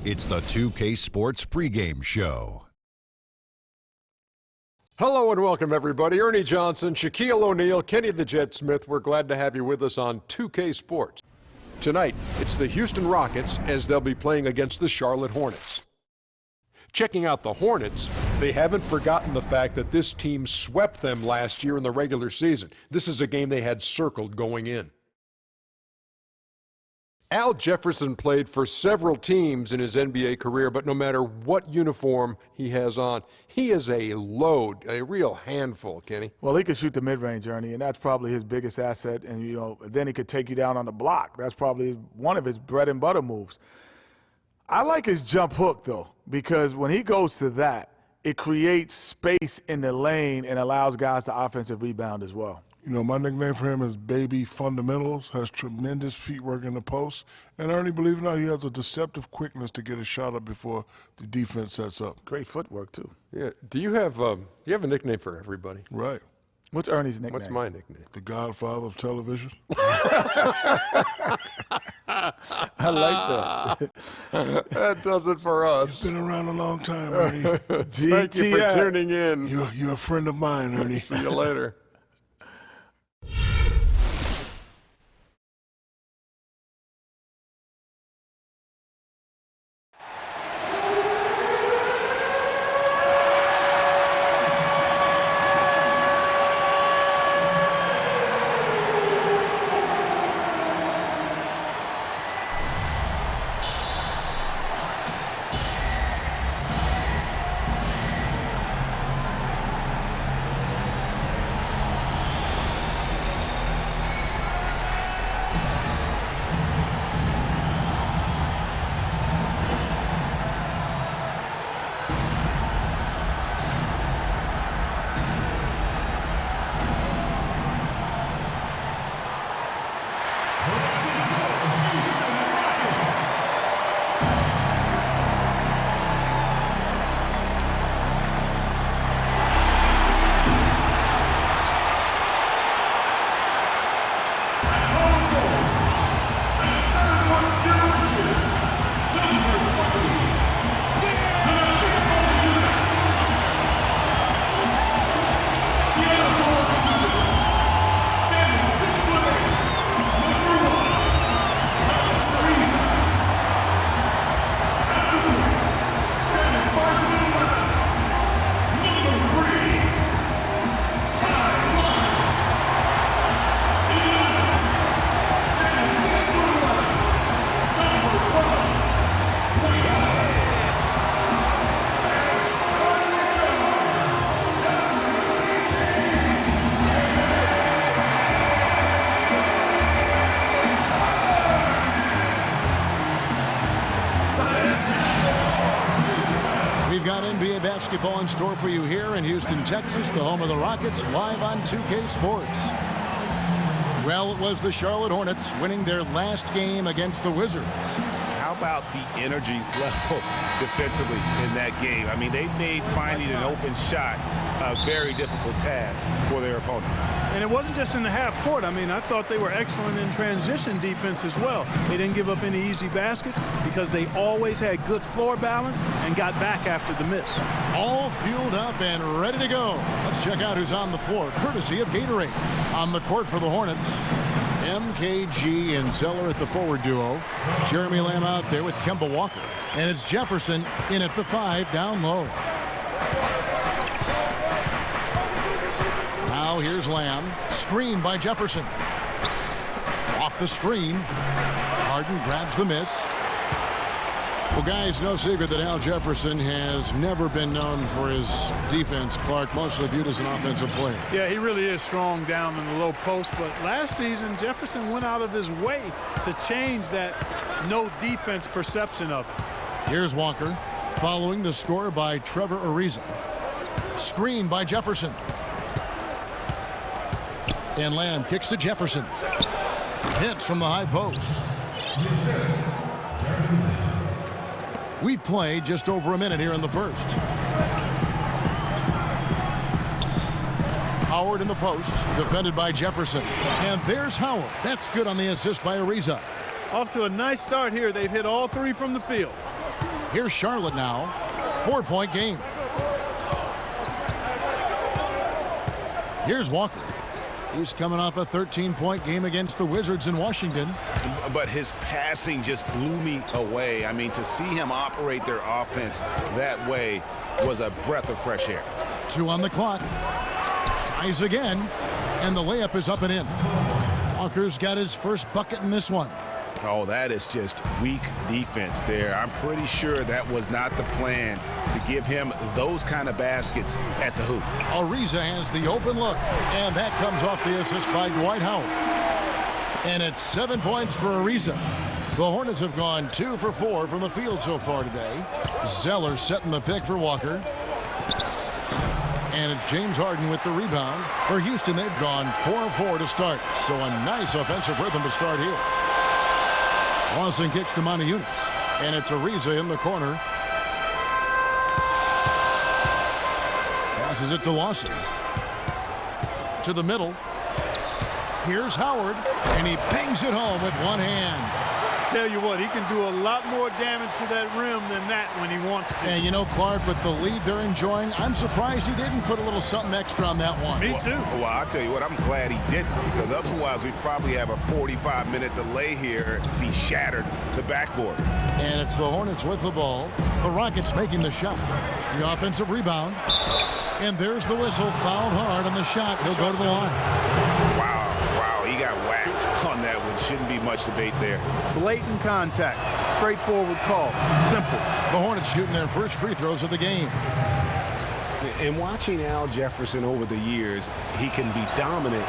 It's the 2K Sports pregame show. Hello and welcome, everybody. Ernie Johnson, Shaquille O'Neal, Kenny the Jet Smith. We're glad to have you with us on 2K Sports. Tonight, it's the Houston Rockets as they'll be playing against the Charlotte Hornets. Checking out the Hornets, they haven't forgotten the fact that this team swept them last year in the regular season. This is a game they had circled going in. Al Jefferson played for several teams in his NBA career, but no matter what uniform he has on, he is a load, a real handful, Kenny. Well, he could shoot the mid-range, Ernie, and that's probably his biggest asset. And, you know, then he could take you down on the block. That's probably one of his bread-and-butter moves. I like his jump hook, though, because when he goes to that, it creates space in the lane and allows guys to offensive rebound as well. You know, my nickname for him is Baby Fundamentals, has tremendous feet work in the post. And Ernie, believe it or not, he has a deceptive quickness to get a shot up before the defense sets up. Great footwork, too. Yeah. Do you have a nickname for everybody? Right. What's Ernie's nickname? What's my nickname? The Godfather of television. I like that. That does it for us. You've been around a long time, Ernie. Thank you for tuning in. You're a friend of mine, Ernie. See you later. Basketball in store for you here in Houston, Texas, the home of the Rockets, live on 2K Sports. Well, it was the Charlotte Hornets winning their last game against the Wizards. How about the energy level defensively in that game? I mean, they made finding an open shot a very difficult task for their opponents. And it wasn't just in the half court. I mean, I thought they were excellent in transition defense as well. They didn't give up any easy baskets because they always had good floor balance and got back after the miss. All fueled up and ready to go. Let's check out who's on the floor, courtesy of Gatorade. On the court for the Hornets, MKG and Zeller at the forward duo. Jeremy Lamb out there with Kemba Walker. And it's Jefferson in at the 5 down low. Now here's Lamb. Screen by Jefferson. Off the screen. Harden grabs the miss. Well, guys, no secret that Al Jefferson has never been known for his defense. Clark, mostly viewed as an offensive player. Yeah, he really is strong down in the low post. But last season, Jefferson went out of his way to change that no defense perception of it. Here's Walker following the score by Trevor Ariza. Screen by Jefferson. And Lamb kicks to Jefferson. Hits from the high post. We've played just over a minute here in the first. Howard in the post, defended by Jefferson. And there's Howard. That's good on the assist by Ariza. Off to a nice start here. They've hit all three from the field. Here's Charlotte now. 4-point game. Here's Walker. He's coming off a 13-point game against the Wizards in Washington. But his passing just blew me away. I mean, to see him operate their offense that way was a breath of fresh air. 2 on the clock. Tries again, and the layup is up and in. Walker's got his first bucket in this one. Oh, that is just weak defense there. I'm pretty sure that was not the plan to give him those kind of baskets at the hoop. Ariza has the open look, and that comes off the assist by Dwight Howard. And it's 7 points for Ariza. The Hornets have gone 2 for 4 from the field so far today. Zeller setting the pick for Walker. And it's James Harden with the rebound. For Houston, they've gone 4-4 to start. So a nice offensive rhythm to start here. Lawson kicks to Mount-Eunice, and it's Ariza in the corner. Passes it to Lawson. To the middle. Here's Howard, and he bangs it home with one hand. Tell you what, he can do a lot more damage to that rim than that when he wants to. And you know, Clark, with the lead they're enjoying, I'm surprised he didn't put a little something extra on that one. Me too. Well, I'll tell you what, I'm glad he didn't, because otherwise we'd probably have a 45-minute delay here if he shattered the backboard. And it's the Hornets with the ball. The Rockets making the shot. The offensive rebound. And there's the whistle. Fouled hard on the shot. He'll go to the line. Wow, he got whacked on that one. Shouldn't be much debate there. Blatant contact. Straightforward call. Simple. The Hornets shooting their first free throws of the game. In watching Al Jefferson over the years, he can be dominant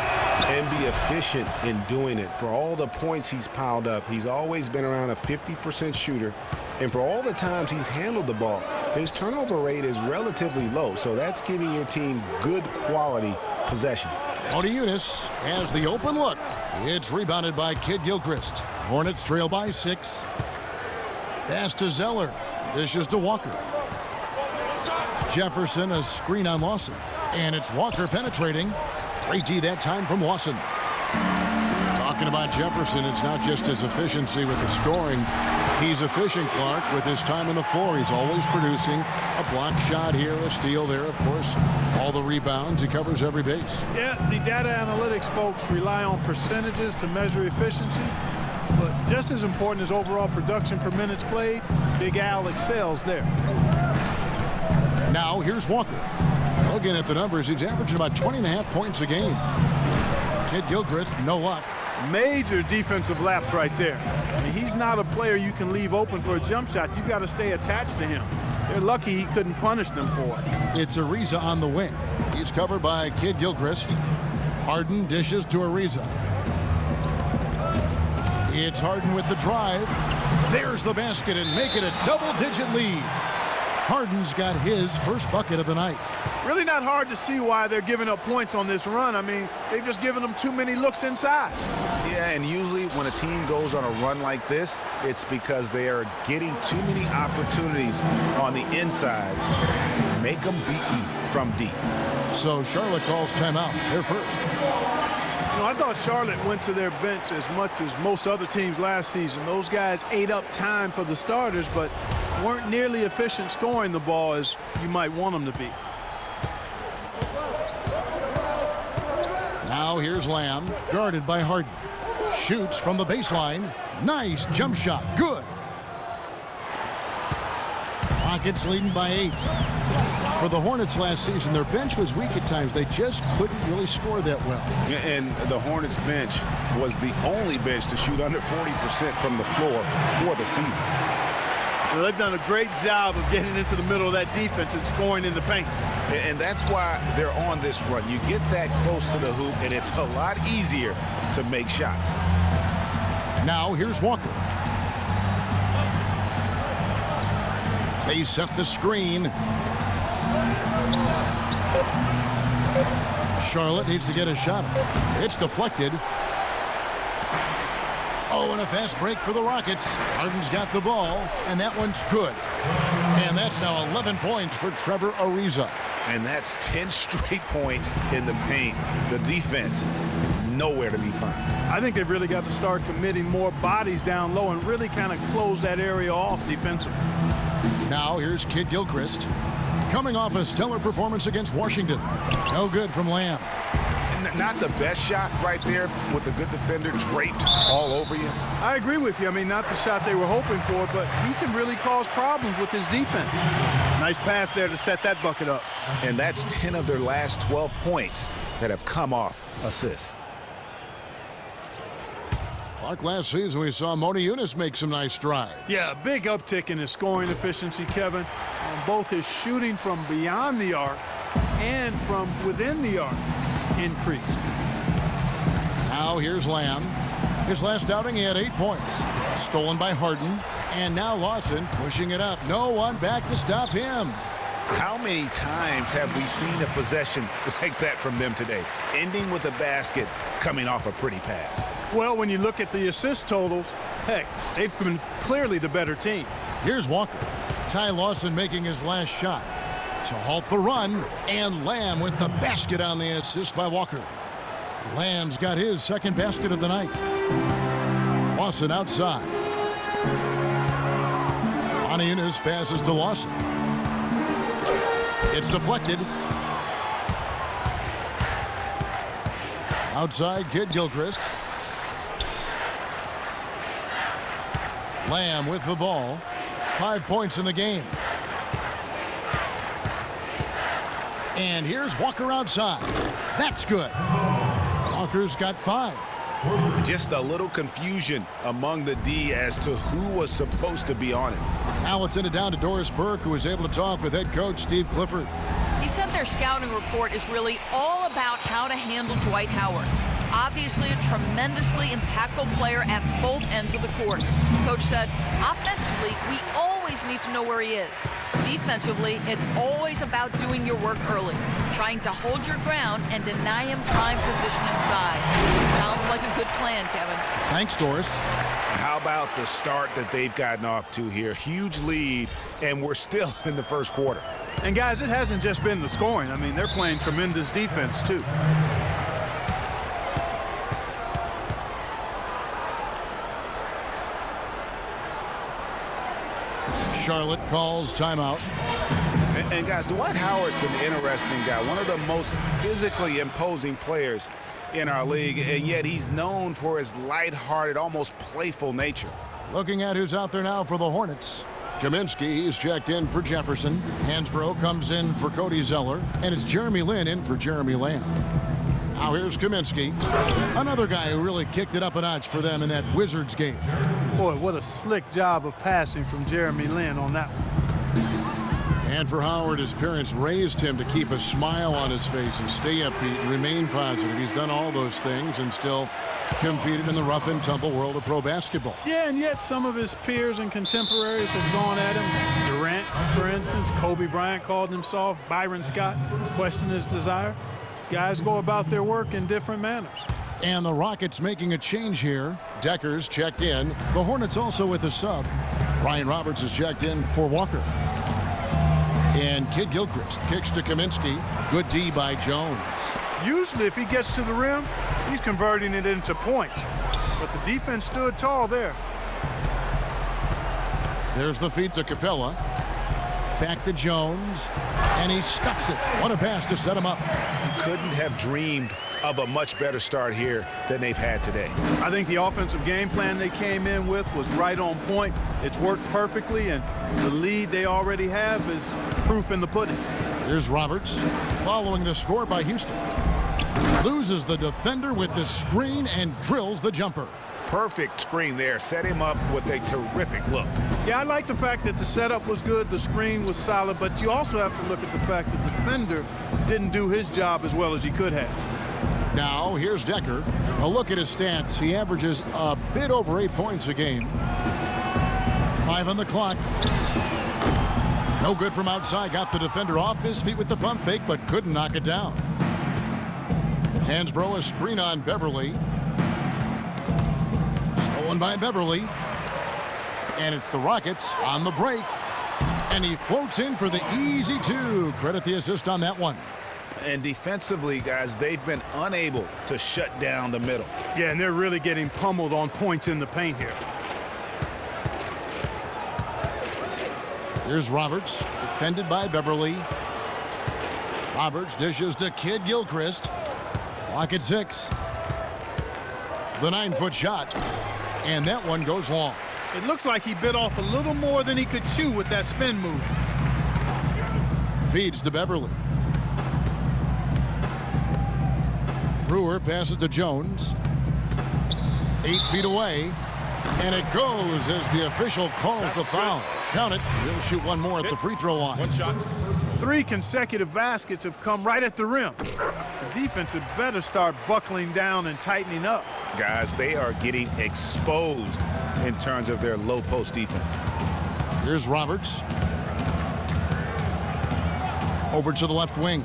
and be efficient in doing it. For all the points he's piled up, he's always been around a 50% shooter. And for all the times he's handled the ball, his turnover rate is relatively low. So that's giving your team good quality possessions. Mount-Eunice has the open look. It's rebounded by Kid Gilchrist. Hornets trail by 6. Pass to Zeller. Dishes to Walker. Jefferson, a screen on Lawson. And it's Walker penetrating. 3D that time from Lawson. Talking about Jefferson, it's not just his efficiency with the scoring. He's efficient, Clark, with his time on the floor. He's always producing a block shot here, a steal there, of course. All the rebounds. He covers every base. Yeah, the data analytics folks rely on percentages to measure efficiency. But just as important as overall production per minutes played, Big Al excels there. Now here's Walker. Looking at the numbers, he's averaging about 20.5 points a game. Kid Gilchrist, no luck. Major defensive lapse right there. I mean, he's not a player you can leave open for a jump shot. You've got to stay attached to him. They're lucky he couldn't punish them for it. It's Ariza on the wing. He's covered by Kid Gilchrist. Harden dishes to Ariza. It's Harden with the drive. There's the basket and make it a double-digit lead. Harden's got his first bucket of the night. Really not hard to see why they're giving up points on this run. I mean, they've just given them too many looks inside. Yeah, and usually when a team goes on a run like this, it's because they are getting too many opportunities on the inside. Make them beat you from deep. So Charlotte calls timeout. They're first. You know, I thought Charlotte went to their bench as much as most other teams last season. Those guys ate up time for the starters, but weren't nearly efficient scoring the ball as you might want them to be. Now here's Lamb, guarded by Harden. Shoots from the baseline. Nice jump shot. Good. Rockets leading by 8. For the Hornets last season, their bench was weak at times. They just couldn't really score that well. And the Hornets bench was the only bench to shoot under 40% from the floor for the season. Well, they've done a great job of getting into the middle of that defense and scoring in the paint. And that's why they're on this run. You get that close to the hoop, and it's a lot easier to make shots. Now here's Walker. They set the screen. Charlotte needs to get a shot. It's deflected. Oh, and a fast break for the Rockets. Harden's got the ball, and that one's good. And that's now 11 points for Trevor Ariza. And that's 10 straight points in the paint. The defense, nowhere to be found. I think they've really got to start committing more bodies down low and really kind of close that area off defensively. Now here's Kid Gilchrist. Coming off a stellar performance against Washington. No good from Lamb. Not the best shot right there with a good defender draped all over you. I agree with you. I mean, not the shot they were hoping for, but he can really cause problems with his defense. Nice pass there to set that bucket up. And that's 10 of their last 12 points that have come off assists. Clark, last season we saw Moni Eunice make some nice strides. Yeah, a big uptick in his scoring efficiency, Kevin, on both his shooting from beyond the arc and from within the arc increased. Now here's Lamb. His last outing, he had 8 points. Stolen by Harden. And now Lawson pushing it up. No one back to stop him. How many times have we seen a possession like that from them today? Ending with a basket, coming off a pretty pass. Well, when you look at the assist totals, heck, they've been clearly the better team. Here's Walker. Ty Lawson making his last shot to halt the run, and Lamb with the basket on the assist by Walker. Lamb's got his second basket of the night. Lawson outside. Moni Eunice passes to Lawson. It's deflected. Outside, Kid Gilchrist. Lamb with the ball. 5 points in the game. And here's Walker outside. That's good. Walker's got 5. Just a little confusion among the D as to who was supposed to be on it. Now it's in it down to Doris Burke, who was able to talk with head coach Steve Clifford. He said their scouting report is really all about how to handle Dwight Howard. Obviously a tremendously impactful player at both ends of the court. Coach said, offensively, we always need to know where he is. Defensively, it's always about doing your work early, trying to hold your ground and deny him prime position inside. Sounds like a good plan, Kevin. Thanks, Doris. How about the start that they've gotten off to here? Huge lead, and we're still in the first quarter. And guys, it hasn't just been the scoring. I mean, they're playing tremendous defense, too. Charlotte calls timeout. And guys, Dwight Howard's an interesting guy, one of the most physically imposing players in our league, and yet he's known for his lighthearted, almost playful nature. Looking at who's out there now for the Hornets. Kaminsky, he's checked in for Jefferson. Hansbrough comes in for Cody Zeller, and it's Jeremy Lin in for Jeremy Lamb. Now here's Kaminsky, another guy who really kicked it up a notch for them in that Wizards game. Boy, what a slick job of passing from Jeremy Lin on that one. And for Howard, his parents raised him to keep a smile on his face and stay upbeat and remain positive. He's done all those things and still competed in the rough and tumble world of pro basketball. Yeah, and yet some of his peers and contemporaries have gone at him. Durant, for instance, Kobe Bryant called him soft. Byron Scott questioned his desire. Guys go about their work in different manners. And the Rockets making a change here. Decker's checked in. The Hornets also with a sub. Ryan Roberts is checked in for Walker. And Kid Gilchrist kicks to Kaminsky. Good D by Jones. Usually if he gets to the rim, he's converting it into points. But the defense stood tall there. There's the feed to Capella. Back to Jones. And he stuffs it. What a pass to set him up. You couldn't have dreamed of a much better start here than they've had today. I think the offensive game plan they came in with was right on point. It's worked perfectly, and the lead they already have is proof in the pudding. Here's Roberts following the score by Houston. Loses the defender with the screen and drills the jumper. Perfect screen there. Set him up with a terrific look. Yeah, I like the fact that the setup was good, the screen was solid, but you also have to look at the fact that the defender didn't do his job as well as he could have. Now, here's Decker. A look at his stats. He averages a bit over 8 points a game. 5 on the clock. No good from outside. Got the defender off his feet with the pump fake, but couldn't knock it down. Hansbrough, a screen on Beverly. Stolen by Beverly. And it's the Rockets on the break. And he floats in for the easy 2. Credit the assist on that one. And defensively, guys, they've been unable to shut down the middle. Yeah, and they're really getting pummeled on points in the paint here. Here's Roberts, defended by Beverly. Roberts dishes to Kid Gilchrist. Clock at 6. The 9-foot shot, and that one goes long. It looks like he bit off a little more than he could chew with that spin move. Feeds to Beverly. Brewer passes to Jones. 8 feet away, and it goes as the official calls the foul. Count it. He'll shoot one more at the free throw line. 3 consecutive baskets have come right at the rim. The defense had better start buckling down and tightening up. Guys, they are getting exposed in terms of their low post defense. Here's Roberts. Over to the left wing.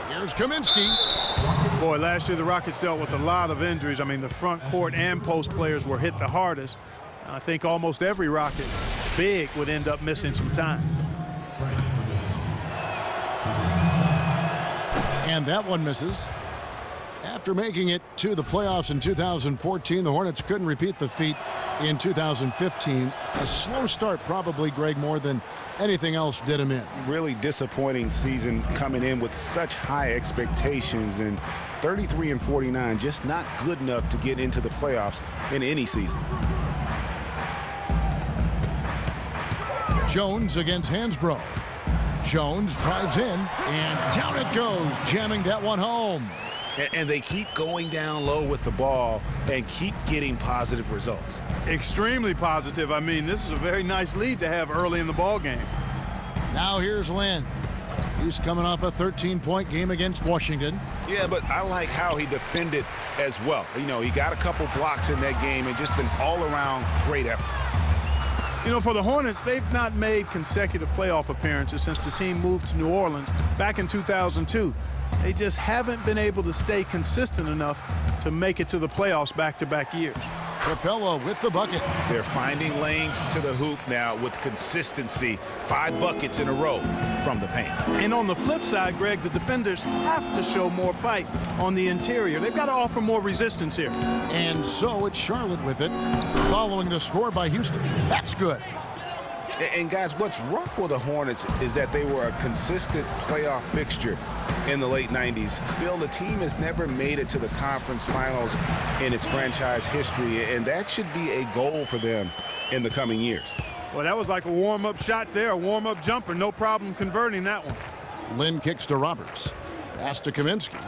Here's Kaminsky. Boy, last year the Rockets dealt with a lot of injuries. I mean, the front court and post players were hit the hardest. I think almost every Rocket big would end up missing some time. And that one misses. After making it to the playoffs in 2014, the Hornets couldn't repeat the feat in 2015. A slow start probably, Greg, more than anything else did him in. Really disappointing season coming in with such high expectations, and 33-49 just not good enough to get into the playoffs in any season. Jones against Hansbrough. Jones drives in, and down it goes, jamming that one home. And they keep going down low with the ball and keep getting positive results. Extremely positive. I mean, this is a very nice lead to have early in the ball game. Now here's Lynn. He's coming off a 13-point game against Washington. Yeah, but I like how he defended as well. You know, he got a couple blocks in that game and just an all-around great effort. You know, for the Hornets, they've not made consecutive playoff appearances since the team moved to New Orleans back in 2002. They just haven't been able to stay consistent enough to make it to the playoffs back-to-back years. Capella with the bucket. They're finding lanes to the hoop now with consistency. 5 buckets in a row from the paint. And on the flip side, Greg, the defenders have to show more fight on the interior. They've got to offer more resistance here. And so it's Charlotte with it, following the score by Houston. That's good. And guys, what's rough for the Hornets is that they were a consistent playoff fixture in the late 90s. Still, the team has never made it to the conference finals in its franchise history, and that should be a goal for them in the coming years. Well, that was like a warm-up shot there, a warm-up jumper. No problem converting that one. Lynn kicks to Roberts. Pass to Kaminsky.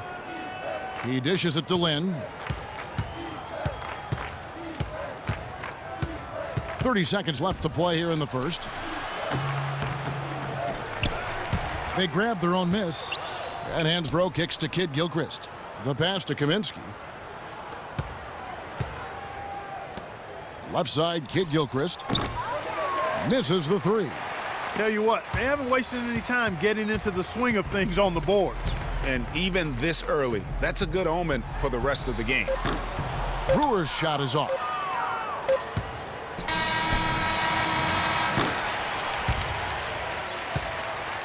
He dishes it to Lynn. 30 seconds left to play here in the first. They grab their own miss. And Hansbrough kicks to Kid Gilchrist. The pass to Kaminsky. Left side, Kid Gilchrist. Misses the 3. Tell you what, they haven't wasted any time getting into the swing of things on the boards. And even this early, that's a good omen for the rest of the game. Brewer's shot is off.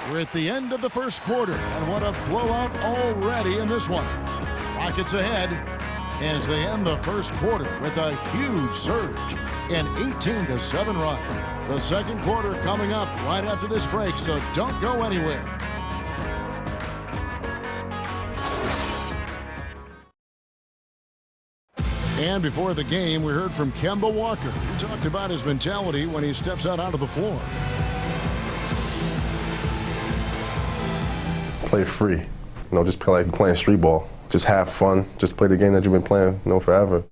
We're at the end of the first quarter, and what a blowout already in this one. Rockets ahead as they end the first quarter with a huge surge, an 18-7 run. The second quarter coming up right after this break, so don't go anywhere. And before the game, we heard from Kemba Walker. He talked about his mentality when he steps out onto the floor. Play free, you know, just play like you're playing street ball. Just have fun, just play the game that you've been playing, you know, forever.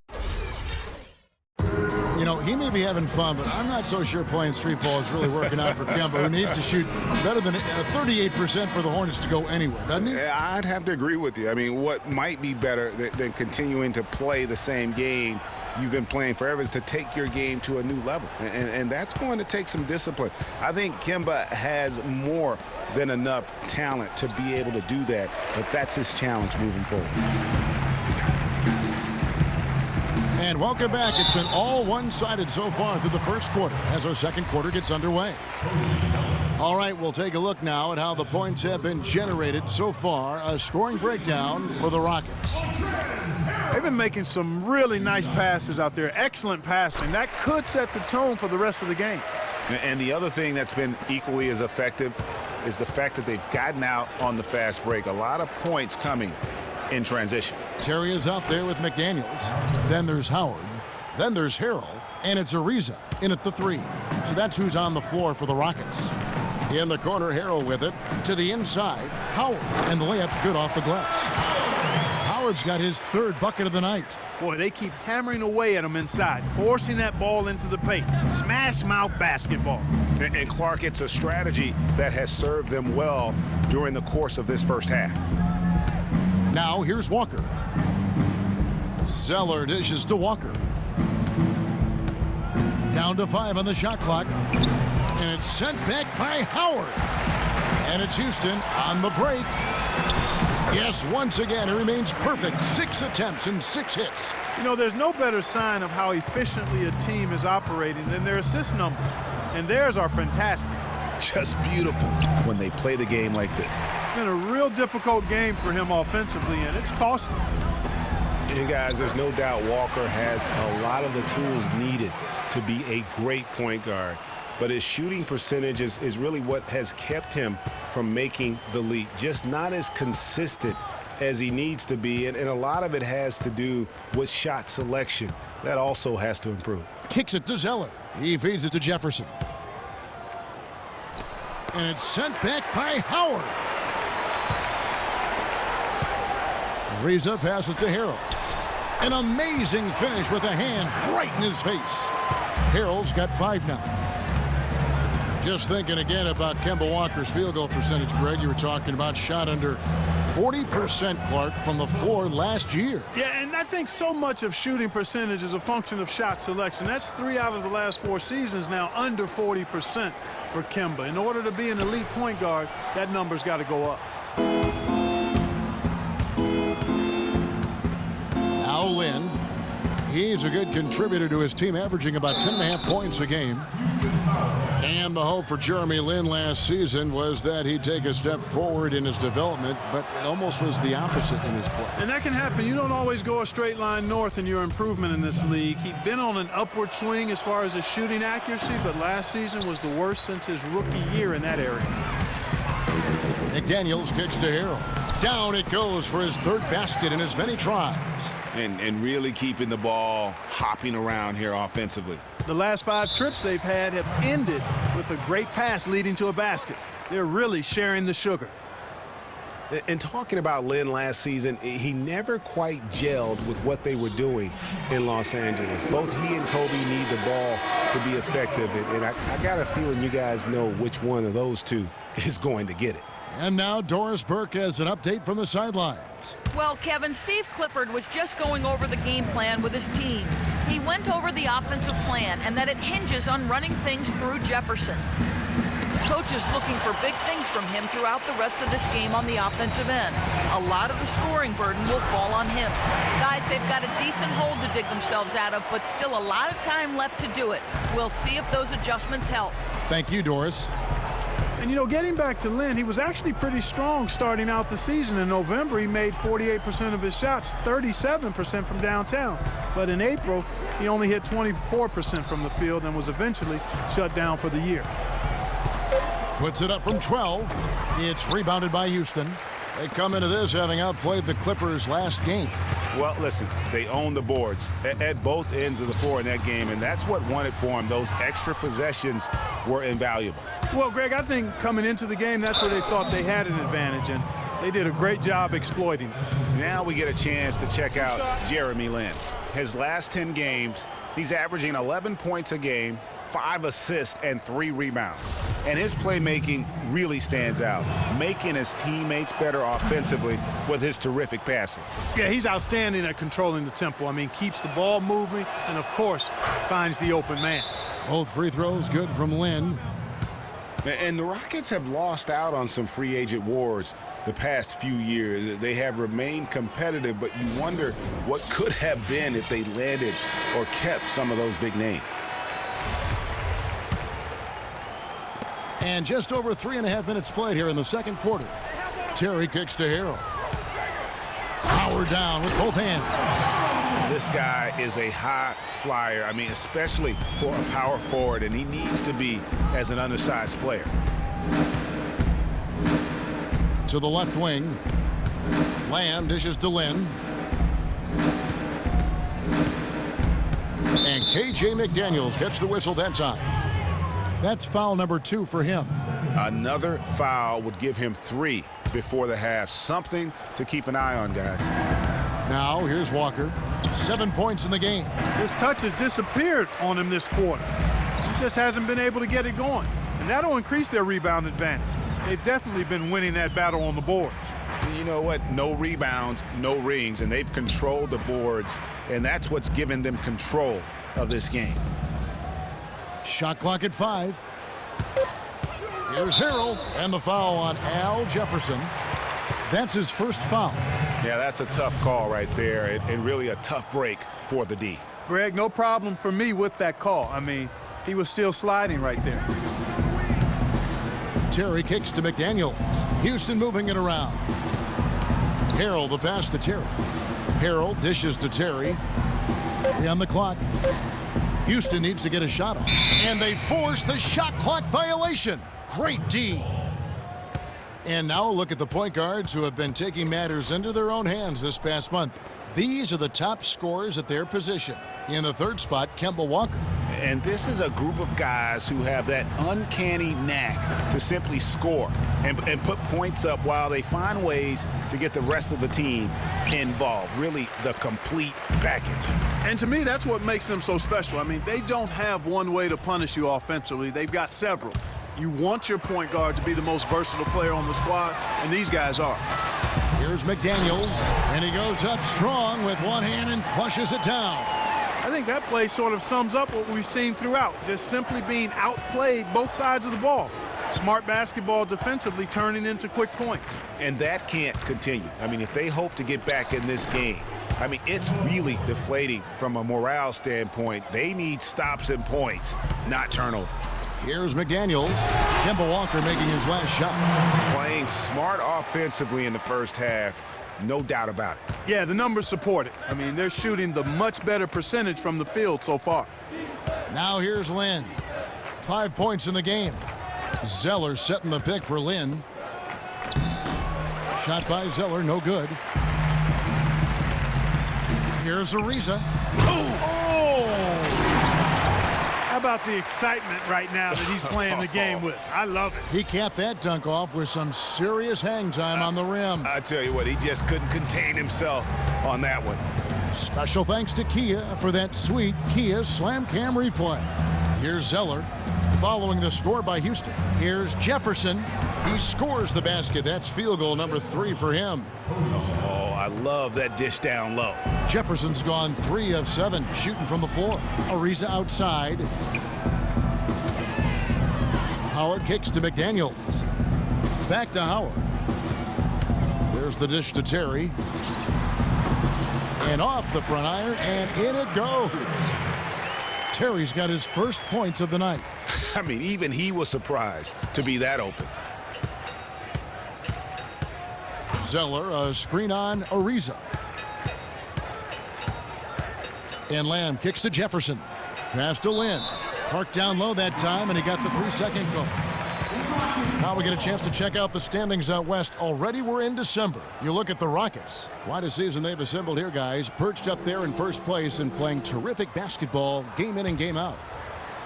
You know, he may be having fun, but I'm not so sure playing street ball is really working out for Kemba, who needs to shoot better than 38% for the Hornets to go anywhere, doesn't he? I'd have to agree with you. I mean, what might be better than continuing to play the same game you've been playing forever is to take your game to a new level, and that's going to take some discipline. I think Kemba has more than enough talent to be able to do that, but that's his challenge moving forward. And welcome back. It's been all one-sided so far through the first quarter as our second quarter gets underway. All right, we'll take a look now at how the points have been generated so far. A scoring breakdown for the Rockets. They've been making some really nice passes out there. Excellent passing. That could set the tone for the rest of the game. And the other thing that's been equally as effective is the fact that they've gotten out on the fast break. A lot of points coming in transition. Terry is out there with McDaniels. Then there's Howard. Then there's Harrell. And it's Ariza in at the 3. So that's who's on the floor for the Rockets. In the corner, Harrell with it. To the inside, Howard. And the layup's good off the glass. Howard's got his 3rd bucket of the night. Boy, they keep hammering away at him inside, forcing that ball into the paint. Smash mouth basketball. And Clark, it's a strategy that has served them well during the course of this first half. Now here's Walker. Zeller dishes to Walker. Down to 5 on the shot clock. And it's sent back by Howard. And it's Houston on the break. Yes, once again, it remains perfect. 6 attempts and 6 hits. You know, there's no better sign of how efficiently a team is operating than their assist numbers. And theirs are fantastic. Just beautiful when they play the game like this. It's been a real difficult game for him offensively, and it's cost him. And guys, there's no doubt Walker has a lot of the tools needed to be a great point guard. But his shooting percentage is really what has kept him from making the leap. Just not as consistent as he needs to be. And a lot of it has to do with shot selection. That also has to improve. Kicks it to Zeller. He feeds it to Jefferson. And it's sent back by Howard. Ariza passes it to Harrell. An amazing finish with a hand right in his face. Harrell's got 5 now. Just thinking again about Kemba Walker's field goal percentage, Greg. You were talking about shot under 40%, Clark, from the floor last year. Yeah, and I think so much of shooting percentage is a function of shot selection. That's 3 out of the last 4 seasons now under 40% for Kemba. In order to be an elite point guard, that number's got to go up. Now Lynn. He's a good contributor to his team, averaging about 10.5 points a game. And the hope for Jeremy Lin last season was that he'd take a step forward in his development, but it almost was the opposite in his play. And that can happen. You don't always go a straight line north in your improvement in this league. He'd been on an upward swing as far as his shooting accuracy, but last season was the worst since his rookie year in that area. McDaniels kicks to Harrell. Down it goes for his 3rd basket in as many tries. And really keeping the ball hopping around here offensively. The last 5 trips they've had have ended with a great pass leading to a basket. They're really sharing the sugar. And talking about Lin last season, he never quite gelled with what they were doing in Los Angeles. Both he and Kobe need the ball to be effective. And I got a feeling you guys know which one of those two is going to get it. And now Doris Burke has an update from the sidelines. Well, Kevin, Steve Clifford was just going over the game plan with his team. He went over the offensive plan and that it hinges on running things through Jefferson. Coach is looking for big things from him throughout the rest of this game on the offensive end. A lot of the scoring burden will fall on him. Guys, they've got a decent hole to dig themselves out of, but still a lot of time left to do it. We'll see if those adjustments help. Thank you, Doris. And, you know, getting back to Lin, he was actually pretty strong starting out the season. In November, he made 48% of his shots, 37% from downtown. But in April, he only hit 24% from the field and was eventually shut down for the year. Puts it up from 12. It's rebounded by Houston. They come into this having outplayed the Clippers last game. Well, listen, they own the boards at both ends of the floor in that game, and that's what won it for them. Those extra possessions were invaluable. Well, Greg, I think coming into the game, that's where they thought they had an advantage, and they did a great job exploiting it. Now we get a chance to check out Jeremy Lin. His last 10 games, he's averaging 11 points a game, 5 assists, and 3 rebounds. And his playmaking really stands out, making his teammates better offensively with his terrific passing. Yeah, he's outstanding at controlling the tempo. I mean, keeps the ball moving and, of course, finds the open man. Both free throws good from Lin. And the Rockets have lost out on some free agent wars the past few years. They have remained competitive, but you wonder what could have been if they landed or kept some of those big names. And just over 3.5 minutes played here in the second quarter. Terry kicks to Harrell. Howard down with both hands. This guy is a high flyer. I mean, especially for a power forward, and he needs to be as an undersized player. To the left wing. Lamb dishes to Lynn. And K.J. McDaniels gets the whistle that time. That's foul number 2 for him. Another foul would give him 3 before the half. Something to keep an eye on, guys. Now here's Walker. 7 points in the game. His touch has disappeared on him this quarter. He just hasn't been able to get it going. And that'll increase their rebound advantage. They've definitely been winning that battle on the boards. You know what? No rebounds, no rings, and they've controlled the boards, and that's what's given them control of this game. Shot clock at 5. Here's Harrell, and the foul on Al Jefferson. That's his first foul. Yeah, that's a tough call right there, and really a tough break for the D. Greg, no problem for me with that call. I mean, he was still sliding right there. Terry kicks to McDaniels. Houston moving it around. Harrell the pass to Terry. Harrell dishes to Terry. 3 on the clock. Houston needs to get a shot off. And they force the shot clock violation. Great D. And now look at the point guards who have been taking matters into their own hands this past month. These are the top scorers at their position. In the third spot, Kemba Walker. And this is a group of guys who have that uncanny knack to simply score and put points up while they find ways to get the rest of the team involved. Really the complete package. And to me, that's what makes them so special. I mean, they don't have one way to punish you offensively. They've got several. You want your point guard to be the most versatile player on the squad, and these guys are. Here's McDaniels, and he goes up strong with one hand and flushes it down. I think that play sort of sums up what we've seen throughout, just simply being outplayed both sides of the ball. Smart basketball defensively turning into quick points. And that can't continue. I mean, if they hope to get back in this game, I mean, it's really deflating from a morale standpoint. They need stops and points, not turnovers. Here's McDaniels. Kemba Walker making his last shot. Playing smart offensively in the first half, no doubt about it. Yeah, the numbers support it. I mean, they're shooting the much better percentage from the field so far. Now here's Lynn. 5 points in the game. Zeller setting the pick for Lynn. Shot by Zeller, no good. Here's Ariza. How about the excitement right now that he's playing the game with? I love it. He capped that dunk off with some serious hang time on the rim. I tell you what, he just couldn't contain himself on that one. Special thanks to Kia for that sweet Kia Slam Cam replay. Here's Zeller following the score by Houston. Here's Jefferson. He scores the basket. That's field goal number 3 for him. Oh, I love that dish down low. Jefferson's gone 3 of 7 shooting from the floor. Ariza outside. Howard kicks to McDaniels. Back to Howard. There's the dish to Terry. And off the front iron, and in it goes. Terry's got his first points of the night. I mean, even he was surprised to be that open. Zeller, a screen on Ariza. And Lamb kicks to Jefferson. Pass to Lynn. Parked down low that time, and he got the 3-second goal. Now we get a chance to check out the standings out west. Already we're in December. You look at the Rockets. Quite a season they've assembled here, guys. Perched up there in first place and playing terrific basketball game in and game out.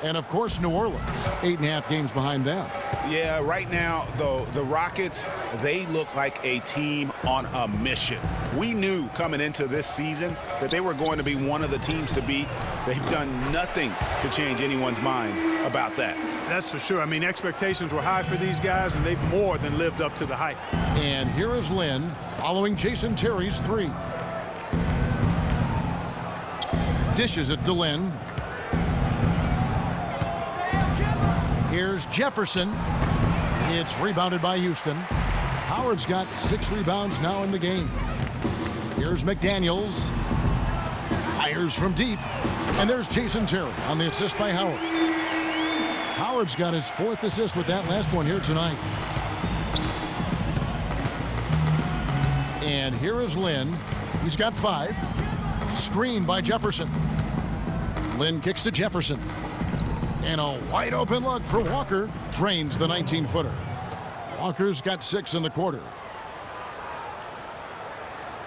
And, of course, New Orleans, 8.5 games behind them. Yeah, right now, though, the Rockets, they look like a team on a mission. We knew coming into this season that they were going to be one of the teams to beat. They've done nothing to change anyone's mind about that. That's for sure. I mean, expectations were high for these guys, and they've more than lived up to the hype. And here is Lynn following Jason Terry's 3. Dishes it to Lynn. Here's Jefferson. It's rebounded by Houston. Howard's got 6 rebounds now in the game. Here's McDaniels. Fires from deep. And there's Jason Terry on the assist by Howard. Howard's got his 4th assist with that last one here tonight. And here is Lynn. He's got 5. Screen by Jefferson. Lynn kicks to Jefferson. And a wide open look for Walker. Drains the 19-footer. Walker's got 6 in the quarter.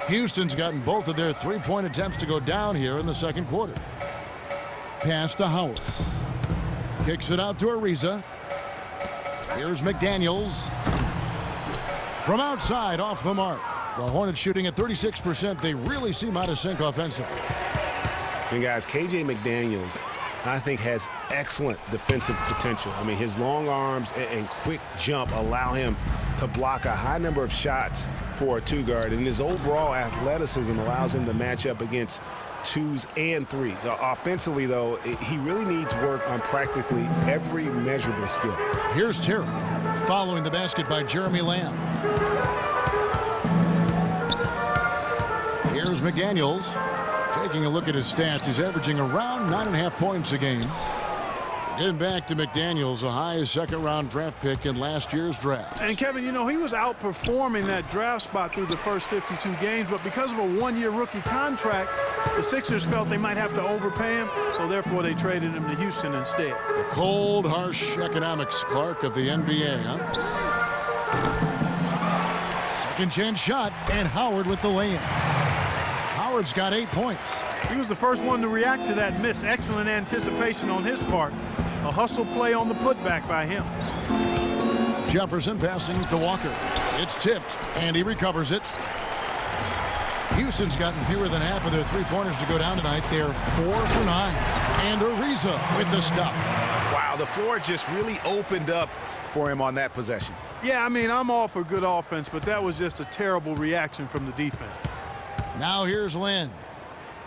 Houston's gotten both of their three-point attempts to go down here in the second quarter. Pass to Howard. Kicks it out to Ariza. Here's McDaniels. From outside, off the mark. The Hornets shooting at 36%. They really seem out of sync offensively. And guys, KJ McDaniels, I think, has excellent defensive potential. I mean, his long arms and quick jump allow him to block a high number of shots for a two-guard, and his overall athleticism allows him to match up against 2s and 3s. Offensively, though, he really needs work on practically every measurable skill. Here's Terry, following the basket by Jeremy Lamb. Here's McDaniels. Taking a look at his stats, he's averaging around 9.5 points a game. Getting back to McDaniels, a high second-round draft pick in last year's draft. And Kevin, you know, he was outperforming that draft spot through the first 52 games, but because of a one-year rookie contract, the Sixers felt they might have to overpay him, so therefore they traded him to Houston instead. The cold, harsh economics, Clark, of the NBA, huh? Second chance shot, and Howard with the lay-in. Howard's got 8 points. He was the first one to react to that miss. Excellent anticipation on his part. A hustle play on the putback by him. Jefferson passing to Walker. It's tipped, and he recovers it. Houston's gotten fewer than half of their three-pointers to go down tonight. They're 4 for 9. And Ariza with the stuff. Wow, the floor just really opened up for him on that possession. Yeah, I mean, I'm all for good offense, but that was just a terrible reaction from the defense. Now here's Lynn.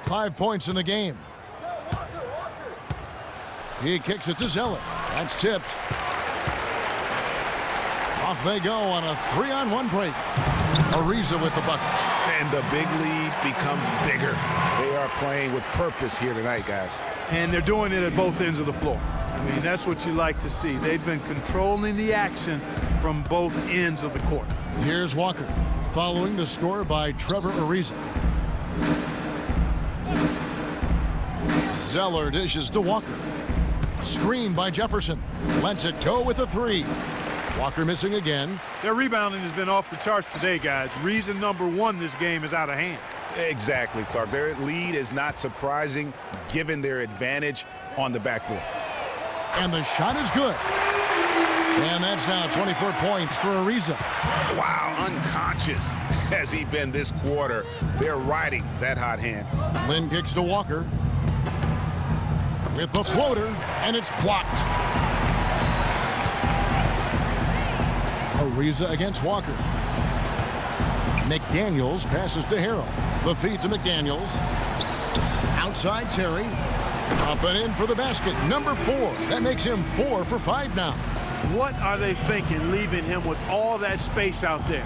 5 points in the game. He kicks it to Zeller. That's tipped. Off they go on a 3-on-1 break. Ariza with the bucket. And the big lead becomes bigger. They are playing with purpose here tonight, guys. And they're doing it at both ends of the floor. I mean, that's what you like to see. They've been controlling the action from both ends of the court. Here's Walker, following the score by Trevor Ariza. Zeller dishes to Walker. Screen by Jefferson. Lets it go with a 3. Walker missing again. Their rebounding has been off the charts today, guys. Reason number 1, this game is out of hand. Exactly, Clark. Their lead is not surprising given their advantage on the backboard. And the shot is good. And that's now 24 points for Ariza. Wow, unconscious has he been this quarter. They're riding that hot hand. Lynn kicks to Walker. With the floater, and it's blocked. Ariza against Walker. McDaniels passes to Harrell. The feed to McDaniels. Outside Terry. Up and in for the basket. Number 4. That makes him 4 for 5 now. What are they thinking, leaving him with all that space out there?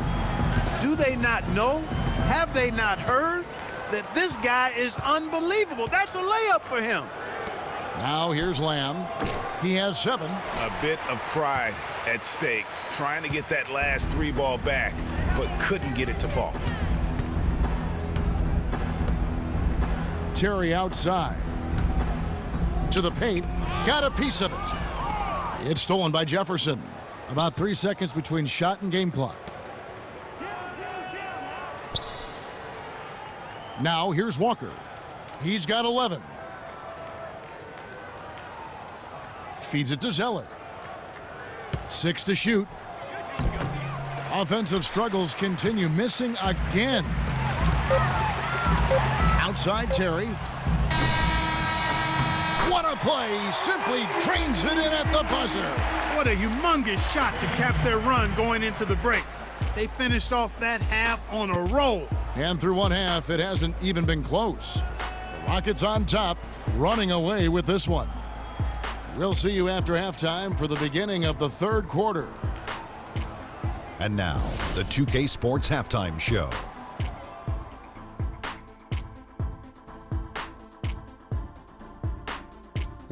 Do they not know? Have they not heard that this guy is unbelievable? That's a layup for him. Now here's Lamb. He has 7. A bit of pride at stake, trying to get that last 3 ball back, but couldn't get it to fall. Terry outside. To the paint. Got a piece of it. It's stolen by Jefferson. About 3 seconds between shot and game clock. Now here's Walker. He's got 11. Feeds it to Zeller. 6 to shoot. Offensive struggles continue. Missing again. Outside Terry. What a play. Simply drains it in at the buzzer. What a humongous shot to cap their run going into the break. They finished off that half on a roll. And through one half, it hasn't even been close. The Rockets on top, running away with this one. We'll see you after halftime for the beginning of the third quarter. And now, the 2K Sports Halftime Show.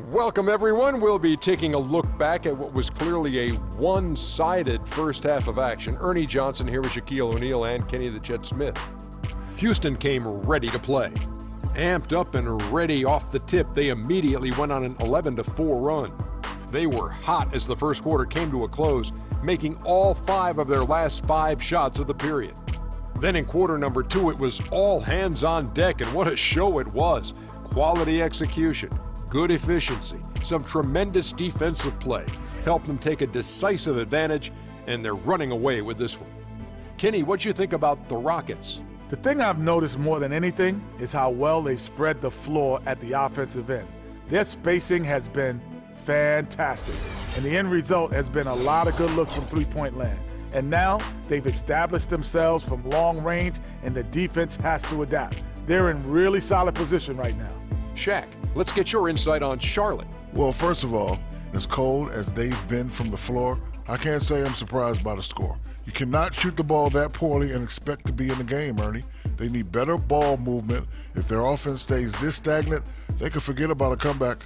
Welcome, everyone. We'll be taking a look back at what was clearly a one-sided first half of action. Ernie Johnson here with Shaquille O'Neal and Kenny the Jet Smith. Houston came ready to play. Amped up and ready off the tip, they immediately went on an 11-4 run. They were hot as the first quarter came to a close, making all 5 of their last 5 shots of the period. Then in quarter number 2, it was all hands on deck, and what a show it was. Quality execution, good efficiency, some tremendous defensive play helped them take a decisive advantage, and they're running away with this one. Kenny, what'd you think about the Rockets? The thing I've noticed more than anything is how well they spread the floor at the offensive end. Their spacing has been fantastic, and the end result has been a lot of good looks from three-point land. And now they've established themselves from long range, and the defense has to adapt. They're in really solid position right now. Shaq, let's get your insight on Charlotte. Well, first of all, as cold as they've been from the floor, I can't say I'm surprised by the score. You cannot shoot the ball that poorly and expect to be in the game, Ernie. They need better ball movement. If their offense stays this stagnant, they could forget about a comeback.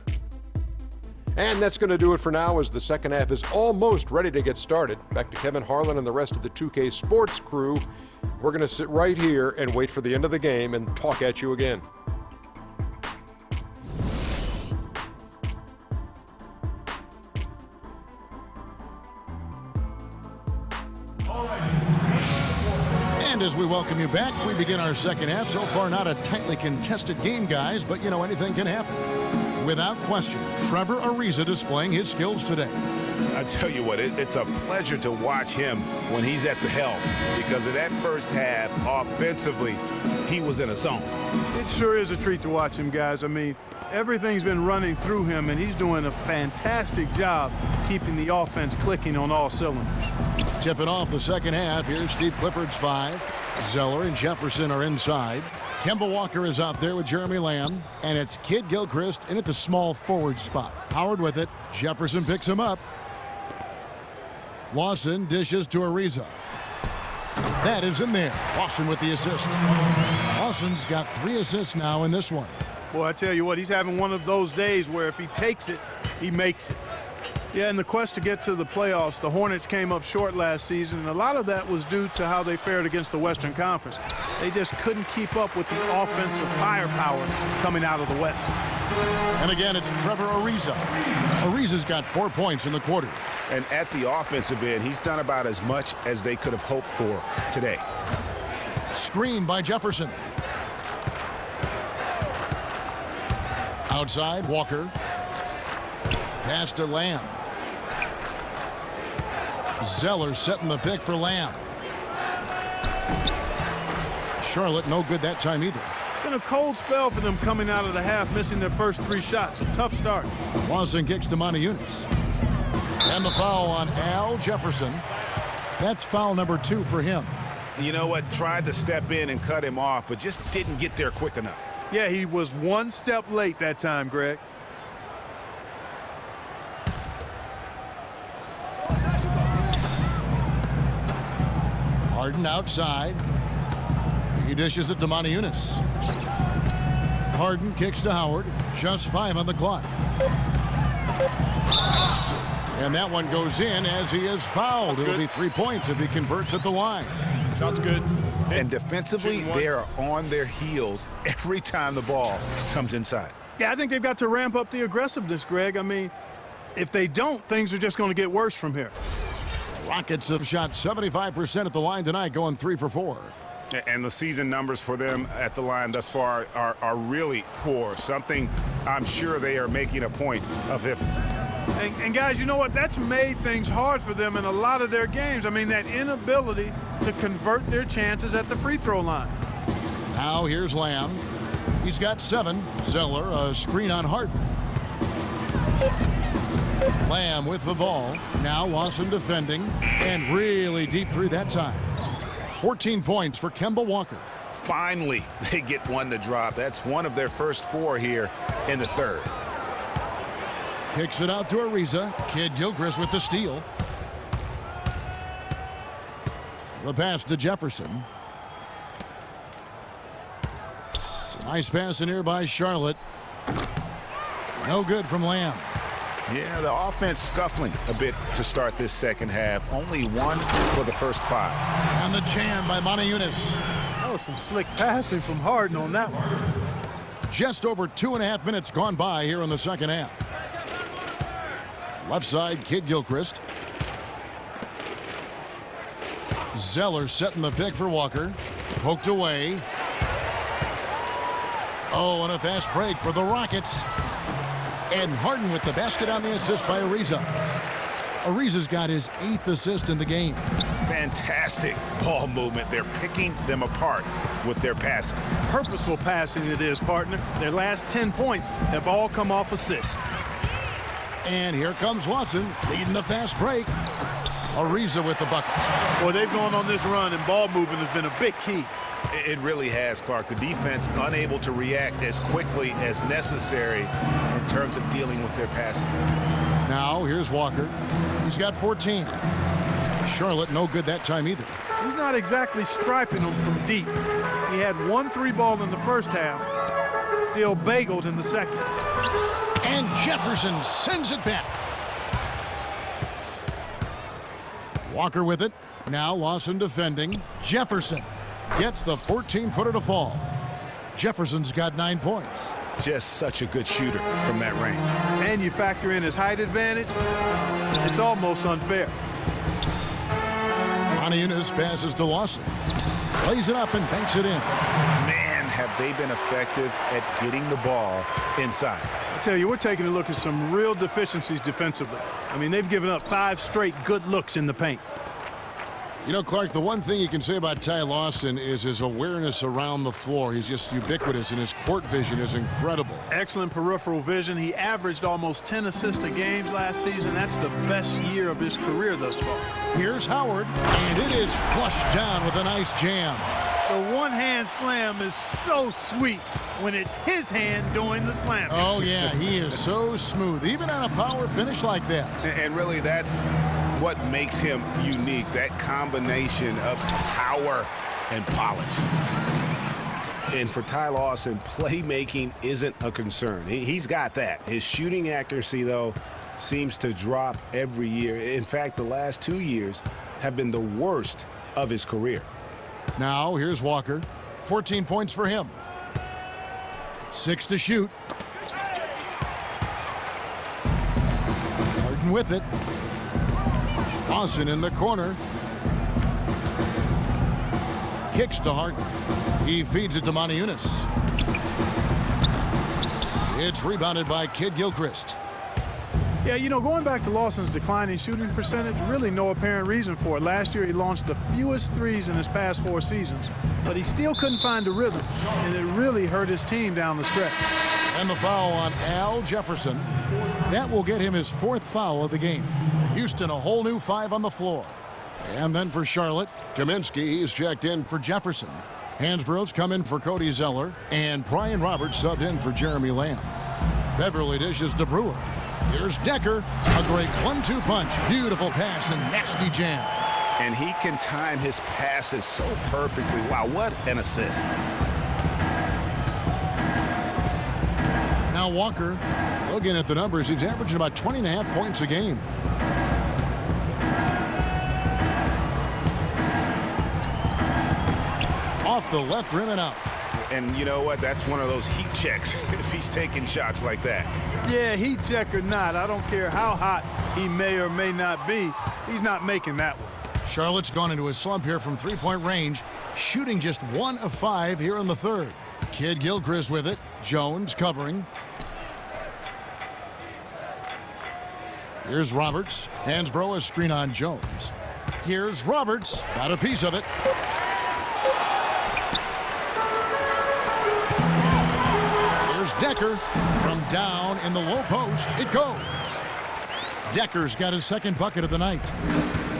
And that's going to do it for now, as the second half is almost ready to get started. Back to Kevin Harlan and the rest of the 2K Sports crew. We're going to sit right here and wait for the end of the game and talk at you again. And as we welcome you back, we begin our second half. So far, not a tightly contested game, guys, but, anything can happen. Without question, Trevor Ariza displaying his skills today. I tell you what, it's a pleasure to watch him when he's at the helm, because of that first half, offensively, he was in a zone. It sure is a treat to watch him, guys. I mean, everything's been running through him, and he's doing a fantastic job keeping the offense clicking on all cylinders. Tipping off the second half, here's Steve Clifford's 5. Zeller and Jefferson are inside. Kemba Walker is out there with Jeremy Lamb, and it's Kid Gilchrist in at the small forward spot. Howard with it. Jefferson picks him up. Lawson dishes to Ariza. That is in there. Lawson with the assist. Lawson's got 3 assists now in this one. Boy, I tell you what, he's having one of those days where if he takes it, he makes it. Yeah, in the quest to get to the playoffs, the Hornets came up short last season, and a lot of that was due to how they fared against the Western Conference. They just couldn't keep up with the offensive firepower coming out of the West. And again, it's Trevor Ariza. Ariza's got 4 points in the quarter. And at the offensive end, he's done about as much as they could have hoped for today. Screen by Jefferson. Outside, Walker. Pass to Lamb. Zeller setting the pick for Lamb. Charlotte no good that time either. Been a cold spell for them coming out of the half, missing their first 3 shots. A tough start. Lawson kicks to Montejunas. And the foul on Al Jefferson. That's foul number 2 for him. You know what? Tried to step in and cut him off, but just didn't get there quick enough. Yeah, he was 1 step late that time, Greg. Harden outside. He dishes it to Montejunas. Harden kicks to Howard. Just 5 on the clock. And that one goes in as he is fouled. It'll be 3 points if he converts at the line. Shot's good. And defensively, they are on their heels every time the ball comes inside. Yeah, I think they've got to ramp up the aggressiveness, Greg. I mean, if they don't, things are just going to get worse from here. Rockets have shot 75% at the line tonight, going 3 for 4. And the season numbers for them at the line thus far are really poor. Something I'm sure they are making a point of emphasis. And guys, you know what? That's made things hard for them in a lot of their games. I mean, that inability to convert their chances at the free throw line. Now here's Lamb. He's got 7. Zeller, a screen on Harden. Lamb with the ball. Now Lawson defending, and really deep through that time. 14 points for Kemba Walker. Finally, they get one to drop. That's one of their first 4 here in the third. Kicks it out to Ariza. Kid Gilchrist with the steal. The pass to Jefferson. It's a nice pass in here by Charlotte. No good from Lamb. Yeah, the offense scuffling a bit to start this second half. Only 1 for the first 5. And the jam by Montejunas. That was some slick passing from Harden on that one. Just over 2.5 minutes gone by here in the second half. Left side, Kid Gilchrist. Zeller setting the pick for Walker. Poked away. Oh, and a fast break for the Rockets. And Harden with the basket on the assist by Ariza. Ariza's got his 8th assist in the game. Fantastic ball movement. They're picking them apart with their passing. Purposeful passing it is, partner. Their last 10 points have all come off assists. And here comes Lawson leading the fast break. Ariza with the bucket. Boy, they've gone on this run, and ball movement has been a big key. It really has, Clark. The defense unable to react as quickly as necessary in terms of dealing with their passing. Now here's Walker. He's got 14. Charlotte no good that time either. He's not exactly striping them from deep. He had 1 3-ball in the first half, still bageled in the second. And Jefferson sends it back. Walker with it. Now Lawson defending. Jefferson gets the 14-footer to fall. Jefferson's got 9 points. Just such a good shooter from that range. And you factor in his height advantage, it's almost unfair. Yunus passes to Lawson. Plays it up and banks it in. Man, have they been effective at getting the ball inside. I tell you, we're taking a look at some real deficiencies defensively. I mean, they've given up 5 straight good looks in the paint. You know, Clark, the one thing you can say about Ty Lawson is his awareness around the floor. He's just ubiquitous, and his court vision is incredible. Excellent peripheral vision. He averaged almost 10 assists a game last season. That's the best year of his career thus far. Here's Howard, and it is flushed down with a nice jam. The one-hand slam is so sweet when it's his hand doing the slam. Oh, yeah, he is so smooth, even on a power finish like that. And really, that's what makes him unique, that combination of power and polish. And for Ty Lawson, playmaking isn't a concern. He's got that. His shooting accuracy, though, seems to drop every year. In fact, the last 2 years have been the worst of his career. Now, here's Walker. 14 points for him. 6 to shoot. Harden with it. Lawson in the corner. Kicks to Harden. He feeds it to Yunus. It's rebounded by Kid Gilchrist. Yeah, you know, going back to Lawson's declining shooting percentage, really no apparent reason for it. Last year he launched the fewest threes in his past 4 seasons, but he still couldn't find a rhythm, and it really hurt his team down the stretch. And the foul on Al Jefferson. That will get him his 4th foul of the game. Houston a whole new 5 on the floor. And then for Charlotte, Kaminsky is checked in for Jefferson. Hansborough's come in for Cody Zeller, and Brian Roberts subbed in for Jeremy Lamb. Beverly dishes to Brewer. Here's Decker, a great 1-2 punch, beautiful pass and nasty jam. And he can time his passes so perfectly. Wow, what an assist. Now Walker, looking at the numbers, he's averaging about 20.5 points a game. Off the left rim and out. And you know what? That's one of those heat checks if he's taking shots like that. Yeah, heat check or not, I don't care how hot he may or may not be, he's not making that one. Charlotte's gone into a slump here from 3-point range, shooting just 1 of 5 here in the 3rd. Kid Gilchrist with it. Jones covering. Here's Roberts. Hansbrough a screen on Jones. Here's Roberts. Got a piece of it. Here's Decker. From down in the low post, it goes. Decker's got his 2nd bucket of the night.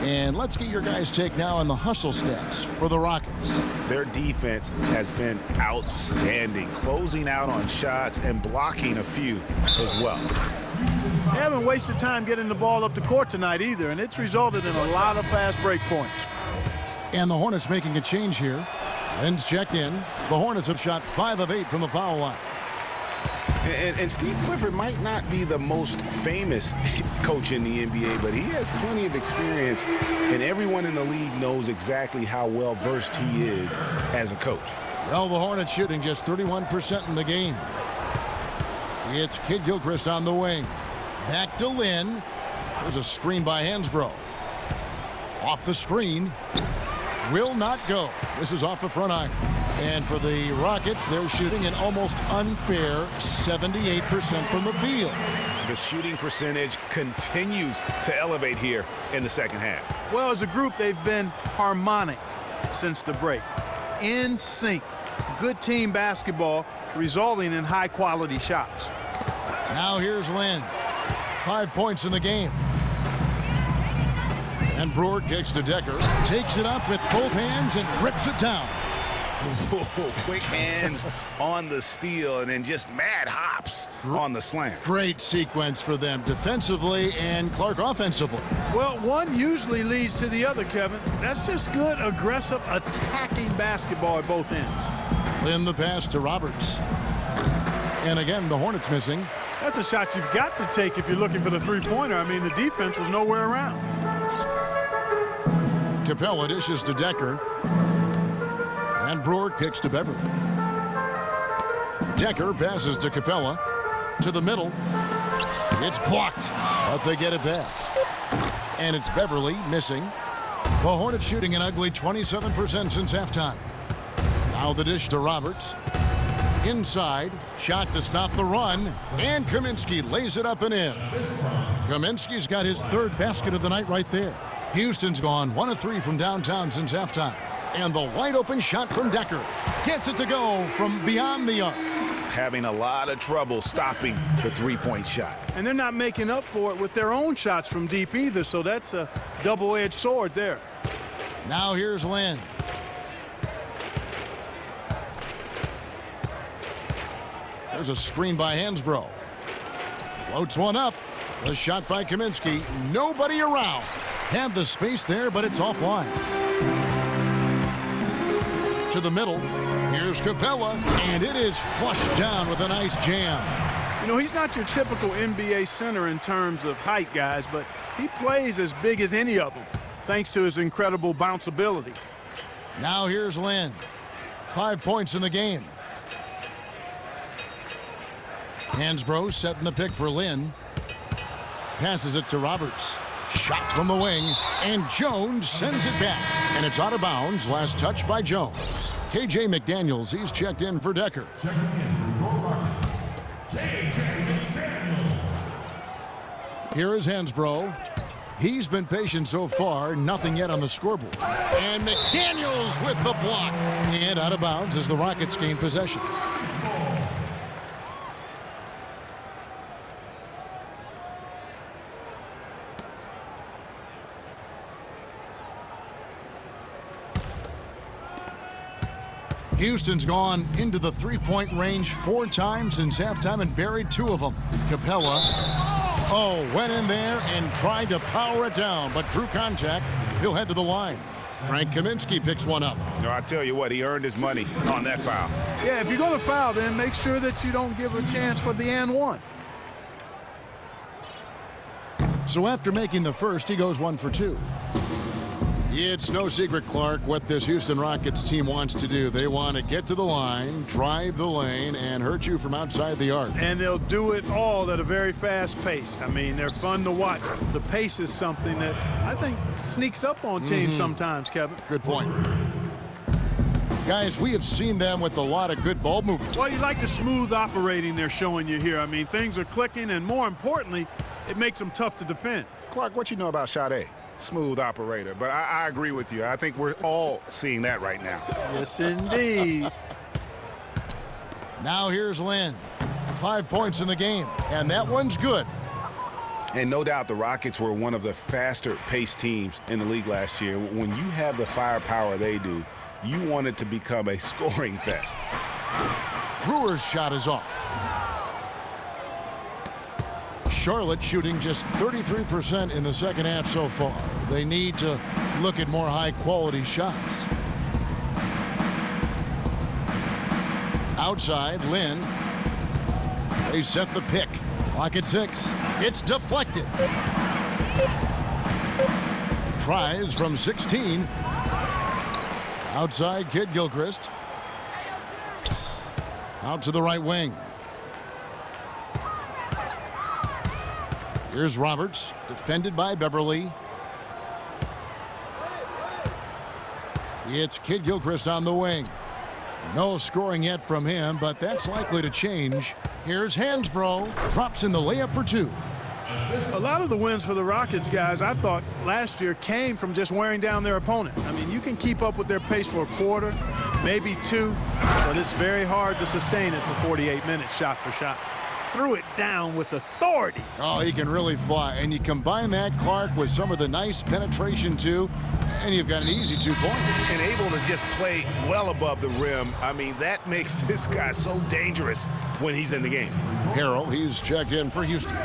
And let's get your guys' take now on the hustle stats for the Rockets. Their defense has been outstanding, closing out on shots and blocking a few as well. They haven't wasted time getting the ball up the court tonight either, and it's resulted in a lot of fast break points. And the Hornets making a change here. Lynn's checked in. The Hornets have shot 5 of 8 from the foul line. And Steve Clifford might not be the most famous coach in the NBA, but he has plenty of experience, and everyone in the league knows exactly how well versed he is as a coach. Well, the Hornets shooting just 31% in the game. It's Kid Gilchrist on the wing. Back to Lynn. There's a screen by Hansbrough. Off the screen. Will not go. This is off the front iron. And for the Rockets, they're shooting an almost unfair 78% from the field. The shooting percentage continues to elevate here in the second half. Well, as a group, they've been harmonic since the break. In sync. Good team basketball resulting in high-quality shots. Now here's Lynn. 5 points in the game. And Brewer kicks to Decker. Takes it up with both hands and rips it down. Quick hands on the steal and then just mad hops on the slam. Great sequence for them defensively and Clark offensively. Well, one usually leads to the other, Kevin. That's just good, aggressive, attacking basketball at both ends. Lynn the pass to Roberts. And again, the Hornets missing. That's a shot you've got to take if you're looking for the three-pointer. I mean, the defense was nowhere around. Capella dishes to Decker. And Brewer kicks to Beverly. Decker passes to Capella. To the middle. It's blocked, but they get it back. And it's Beverly missing. The Hornets shooting an ugly 27% since halftime. Now the dish to Roberts. Inside. Shot to stop the run. And Kaminsky lays it up and in. Kaminsky's got his third basket of the night right there. Houston's gone 1 of 3 from downtown since halftime. And the wide open shot from Decker. Gets it to go from beyond the arc. Having a lot of trouble stopping the three-point shot. And they're not making up for it with their own shots from deep either, so that's a double-edged sword there. Now here's Lynn. There's a screen by Hansbrough. Floats one up. The shot by Kaminsky. Nobody around. Had the space there, but it's offline. To the middle. Here's Capella, and it is flushed down with a nice jam. You know, he's not your typical NBA center in terms of height, guys, but he plays as big as any of them, thanks to his incredible bounceability. Now here's Lynn. 5 points in the game. Hansbrough setting the pick for Lynn. Passes it to Roberts. Shot from the wing, and Jones sends it back. And it's out of bounds. Last touch by Jones. KJ McDaniels, he's checked in for Decker. Checking in for your Rockets, KJ McDaniels. Here is Hansbrough. He's been patient so far. Nothing yet on the scoreboard. And McDaniels with the block. And out of bounds as the Rockets gain possession. Houston's gone into the three-point range 4 times since halftime and buried 2 of them. Capella, went in there and tried to power it down, but drew contact. He'll head to the line. Frank Kaminsky picks one up. No, I tell you what, he earned his money on that foul. Yeah, if you're going to foul, then make sure that you don't give a chance for the and one. So after making the first, he goes 1 for 2. It's no secret, Clark, what this Houston Rockets team wants to do. They want to get to the line, drive the lane, and hurt you from outside the arc. And they'll do it all at a very fast pace. I mean, they're fun to watch. The pace is something that I think sneaks up on teams sometimes, Kevin. Good point. Guys, we have seen them with a lot of good ball movement. Well, you like the smooth operating they're showing you here. I mean, things are clicking, and more importantly, it makes them tough to defend. Clark, what you know about Sade? Smooth operator, but I agree with you. I think we're all seeing that right now. Yes, indeed. Now here's Lynn. 5 points in the game, and that one's good. And no doubt the Rockets were one of the faster-paced teams in the league last year. When you have the firepower they do, you want it to become a scoring fest. Brewer's shot is off. Charlotte shooting just 33% in the second half so far. They need to look at more high-quality shots. Outside, Lynn. They set the pick. Clock at 6. It's deflected. Tries from 16. Outside, Kid Gilchrist. Out to the right wing. Here's Roberts, defended by Beverly. It's Kid Gilchrist on the wing. No scoring yet from him, but that's likely to change. Here's Hansbrough, drops in the layup for 2. A lot of the wins for the Rockets, guys, I thought last year came from just wearing down their opponent. I mean, you can keep up with their pace for a quarter, maybe 2, but it's very hard to sustain it for 48 minutes shot for shot. Threw it down with authority. Oh, he can really fly. And you combine that, Clark, with some of the nice penetration, too, and you've got an easy 2 points. And able to just play well above the rim. I mean, that makes this guy so dangerous when he's in the game. Harrell, he's checked in for Houston.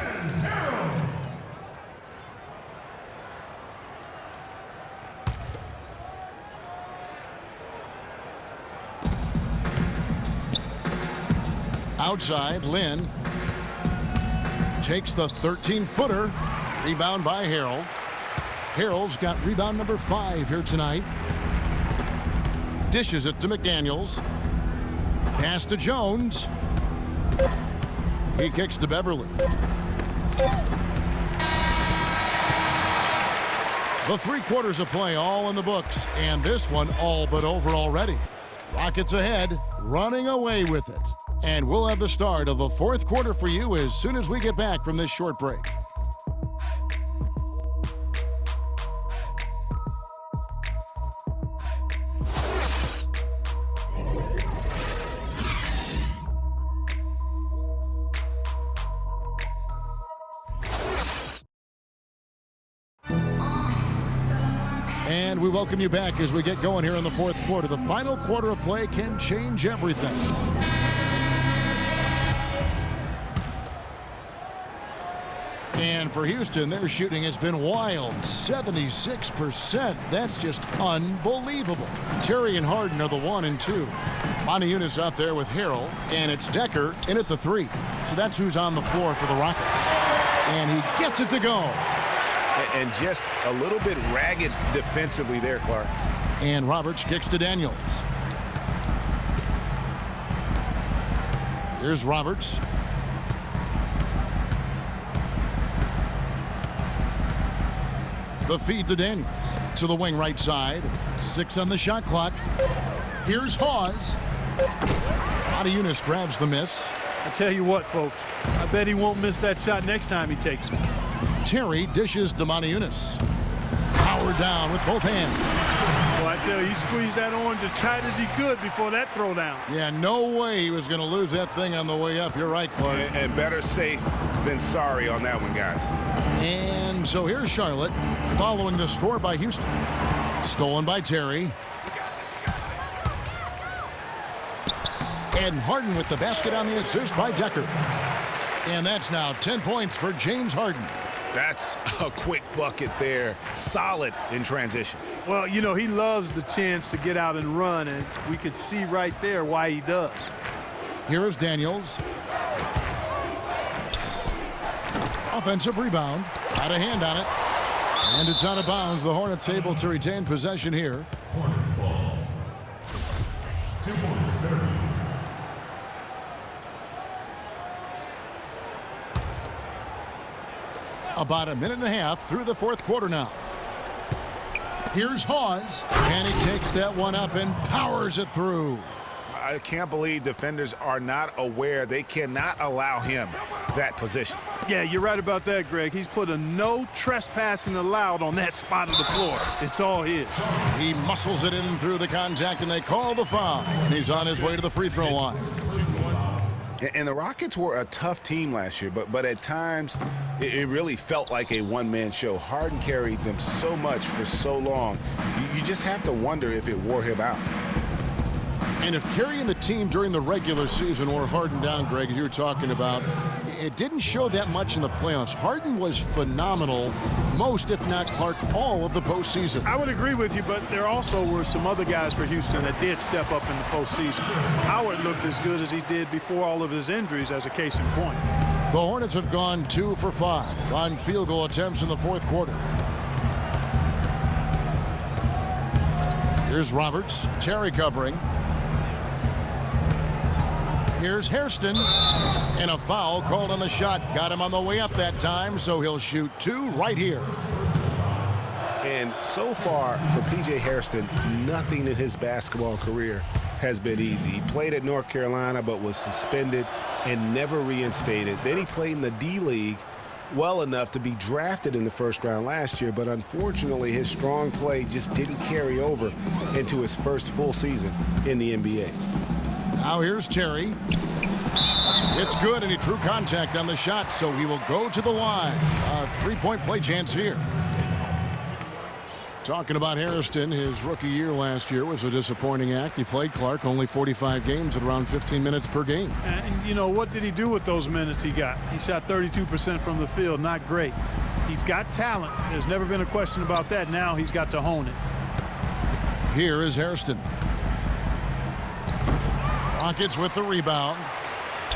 Outside, Lynn takes the 13-footer. Rebound by Harrell. Harrell's got rebound number 5 here tonight. Dishes it to McDaniels. Pass to Jones. He kicks to Beverly. The 3 quarters of play all in the books, and this one all but over already. Rockets ahead, running away with it. And we'll have the start of the 4th quarter for you as soon as we get back from this short break. And we welcome you back as we get going here in the 4th quarter. The final quarter of play can change everything. And for Houston, their shooting has been wild, 76%. That's just unbelievable. Terry and Harden are the 1 and 2. Moniunas out there with Harrell, and it's Decker in at the 3. So that's who's on the floor for the Rockets. And he gets it to go. And just a little bit ragged defensively there, Clark. And Roberts kicks to Daniels. Here's Roberts. The feed to Daniels. To the wing right side. 6 on the shot clock. Here's Hawes. Moniunas grabs the miss. I tell you what, folks, I bet he won't miss that shot next time he takes it. Terry dishes to Moniunas. Power down with both hands. Well, I tell you, he squeezed that orange as tight as he could before that throwdown. Yeah, no way he was going to lose that thing on the way up. You're right, Clark. And better safe than sorry on that one, guys. And so here's Charlotte following the score by Houston. Stolen by Terry. And Harden with the basket on the assist by Decker. And that's now 10 points for James Harden. That's a quick bucket there. Solid in transition. Well, you know, he loves the chance to get out and run, and we could see right there why he does. Here is Daniels. Offensive rebound. Got a hand on it. And it's out of bounds. The Hornets able to retain possession here. Hornets ball. 2 points, Beverly. About a minute and a half through the 4th quarter now. Here's Hawes, and he takes that one up and powers it through. I can't believe defenders are not aware. They cannot allow him that position. Yeah, you're right about that, Greg. He's put a no trespassing allowed on that spot of the floor. It's all his. He muscles it in through the contact, and they call the foul. And he's on his way to the free throw line. And the Rockets were a tough team last year, but at times it really felt like a one-man show. Harden carried them so much for so long. You just have to wonder if it wore him out. And if carrying the team during the regular season wore Harden down, Greg, as you were talking about, it didn't show that much in the playoffs. Harden was phenomenal most, if not Clark, all of the postseason. I would agree with you, but there also were some other guys for Houston that did step up in the postseason. Howard looked as good as he did before all of his injuries, as a case in point. The Hornets have gone 2 for 5 on field goal attempts in the 4th quarter. Here's Roberts. Terry covering. Here's Hairston, and a foul called on the shot. Got him on the way up that time, so he'll shoot 2 right here. And so far for P.J. Hairston, nothing in his basketball career has been easy. He played at North Carolina but was suspended and never reinstated. Then he played in the D-League well enough to be drafted in the first round last year, but unfortunately his strong play just didn't carry over into his first full season in the NBA. Now here's Terry. It's good, and he drew contact on the shot, so he will go to the line. A 3-point play chance here. Talking about Hairston, his rookie year last year was a disappointing act. He played Clark only 45 games at around 15 minutes per game. And, you know, what did he do with those minutes he got? He shot 32% from the field. Not great. He's got talent. There's never been a question about that. Now he's got to hone it. Here is Hairston. Rockets with the rebound.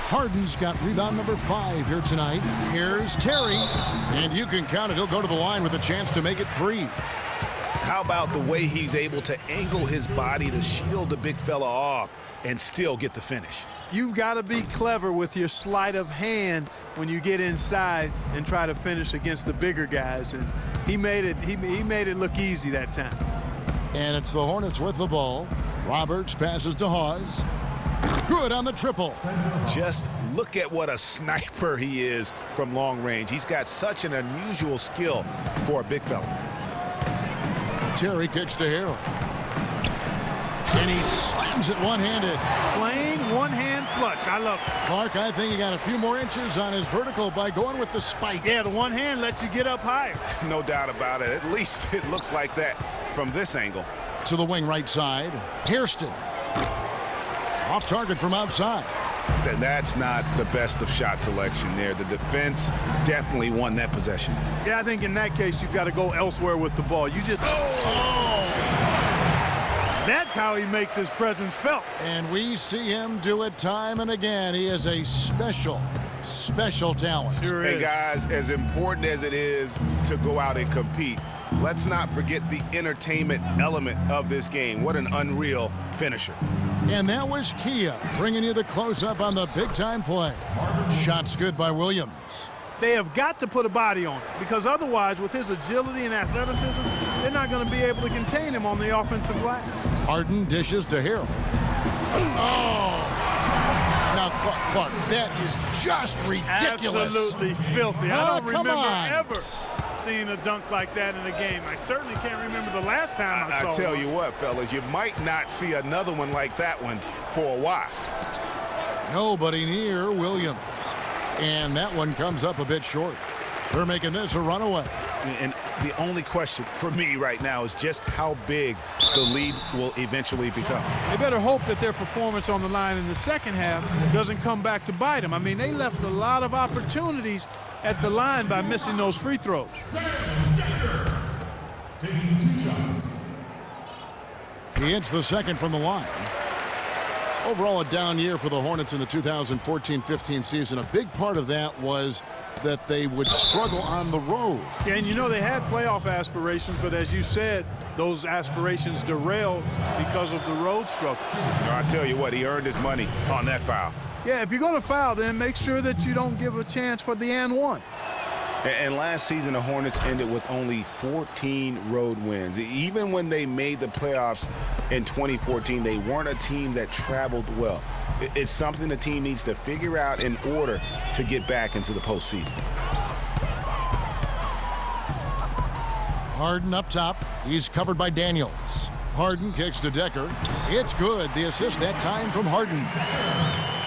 Harden's got rebound number 5 here tonight. Here's Terry. And you can count it. He'll go to the line with a chance to make it 3. How about the way he's able to angle his body to shield the big fella off and still get the finish? You've got to be clever with your sleight of hand when you get inside and try to finish against the bigger guys. And he made it look easy that time. And it's the Hornets with the ball. Roberts passes to Hawes. Good on the triple. Just look at what a sniper he is from long range. He's got such an unusual skill for a big fella. Terry kicks to Harrell. And he slams it one-handed. Plain one-hand flush. I love it. Clark, I think he got a few more inches on his vertical by going with the spike. Yeah, the one hand lets you get up higher. No doubt about it. At least it looks like that from this angle. To the wing right side. Hairston. Off target from outside. And that's not the best of shot selection there. The defense definitely won that possession. Yeah, I think in that case you've got to go elsewhere with the ball. You just... Oh! That's how he makes his presence felt. And we see him do it time and again. He is a special talent. Sure is. Hey, guys, as important as it is to go out and compete, let's not forget the entertainment element of this game. What an unreal finisher. And that was Kia bringing you the close-up on the big-time play. Shots good by Williams. They have got to put a body on it, because otherwise, with his agility and athleticism, they're not going to be able to contain him on the offensive glass. Harden dishes to Harrell. Oh! Now, Clark, that is just ridiculous. Absolutely filthy. I don't remember on. ever seeing a dunk like that in a game. I certainly can't remember the last time I saw I tell one. you what, fellas, you might not see another one like that one for a while. Nobody near Williams. And that one comes up a bit short. They're making this a runaway. And the only question for me right now is just how big the lead will eventually become. They better hope that their performance on the line in the second half doesn't come back to bite them. I mean, they left a lot of opportunities at the line by missing those free throws. Taking 2 shots. He hits the second from the line. Overall, a down year for the Hornets in the 2014-15 season. A big part of that was that they would struggle on the road. Yeah, and you know they had playoff aspirations, but as you said, those aspirations derailed because of the road struggle. I tell you what, he earned his money on that foul. Yeah, if you're going to foul, then make sure that you don't give a chance for the and one. And last season, the Hornets ended with only 14 road wins. Even when they made the playoffs in 2014, they weren't a team that traveled well. It's something the team needs to figure out in order to get back into the postseason. Harden up top. He's covered by Daniels. Harden kicks to Decker. It's good. The assist that time from Harden.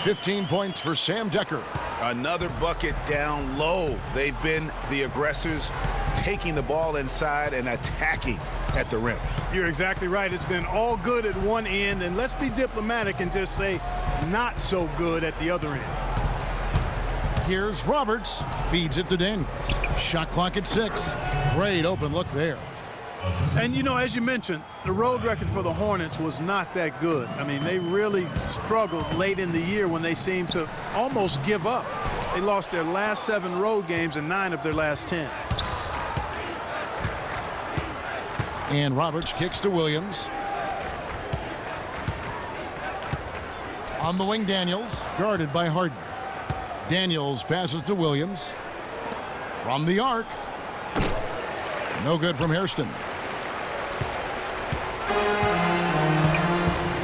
15 points for Sam Decker. Another bucket down low. They've been the aggressors, taking the ball inside and attacking at the rim. You're exactly right. It's been all good at one end, and let's be diplomatic and just say not so good at the other end. Here's Roberts. Feeds it to Daniels. Shot clock at 6. Great open look there. And, you know, as you mentioned, the road record for the Hornets was not that good. I mean, they really struggled late in the year when they seemed to almost give up. They lost their last 7 road games and 9 of their last 10. And Roberts kicks to Williams. On the wing, Daniels, guarded by Harden. Daniels passes to Williams. From the arc. No good from Hairston.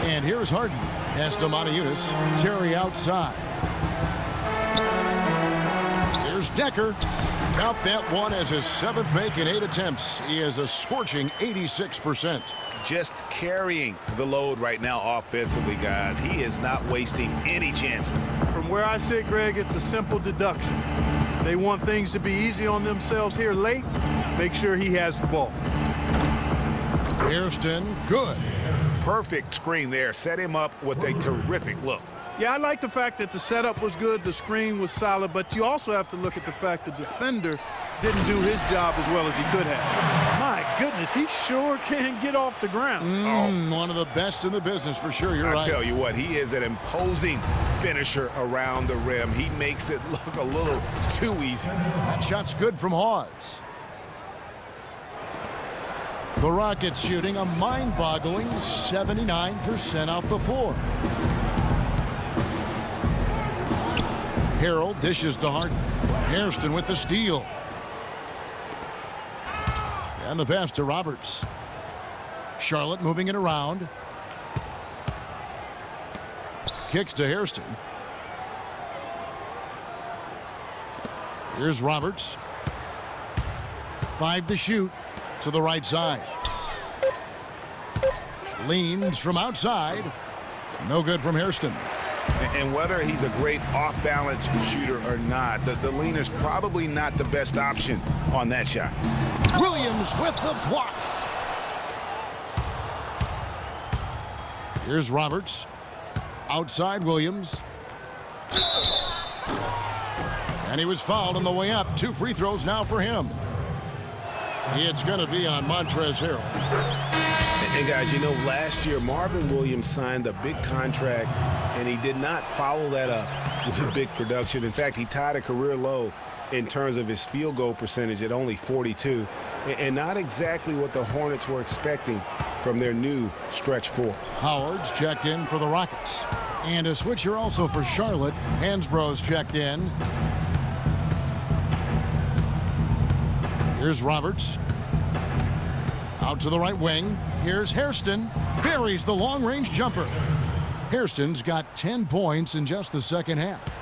And here's Harden. Pass to Montiunas. Terry outside. Here's Decker. Count that one as his 7th make in 8 attempts. He is a scorching 86%. Just carrying the load right now offensively, guys. He is not wasting any chances. From where I sit, Greg, it's a simple deduction. If they want things to be easy on themselves here late, make sure he has the ball. Hairston, good. Perfect screen there. Set him up with a terrific look. Yeah, I like the fact that the setup was good, the screen was solid, but you also have to look at the fact the defender didn't do his job as well as he could have. My goodness, he sure can get off the ground. One of the best in the business for sure. You're right. I tell you what, he is an imposing finisher around the rim. He makes it look a little too easy. That shot's good from Hawes. The Rockets shooting a mind-boggling 79% off the floor. Harrell dishes to Harden. Hairston with the steal. And the pass to Roberts. Charlotte moving it around. Kicks to Hairston. Here's Roberts. 5 to shoot to the right side. Leans from outside. No good from Hairston. And whether he's a great off-balance shooter or not, the lean is probably not the best option on that shot. Williams with the block. Here's Roberts. Outside Williams. And he was fouled on the way up. 2 free throws now for him. It's going to be on Montrezl Harrell. And guys, you know, last year Marvin Williams signed a big contract, and he did not follow that up with big production. In fact, he tied a career low in terms of his field goal percentage at only 42, and not exactly what the Hornets were expecting from their new stretch 4. Howard's checked in for the Rockets. And a switcher also for Charlotte. Hansbrough's checked in. Here's Roberts. Out to the right wing. Here's Hairston. Buries the long-range jumper. Hairston's got 10 points in just the second half.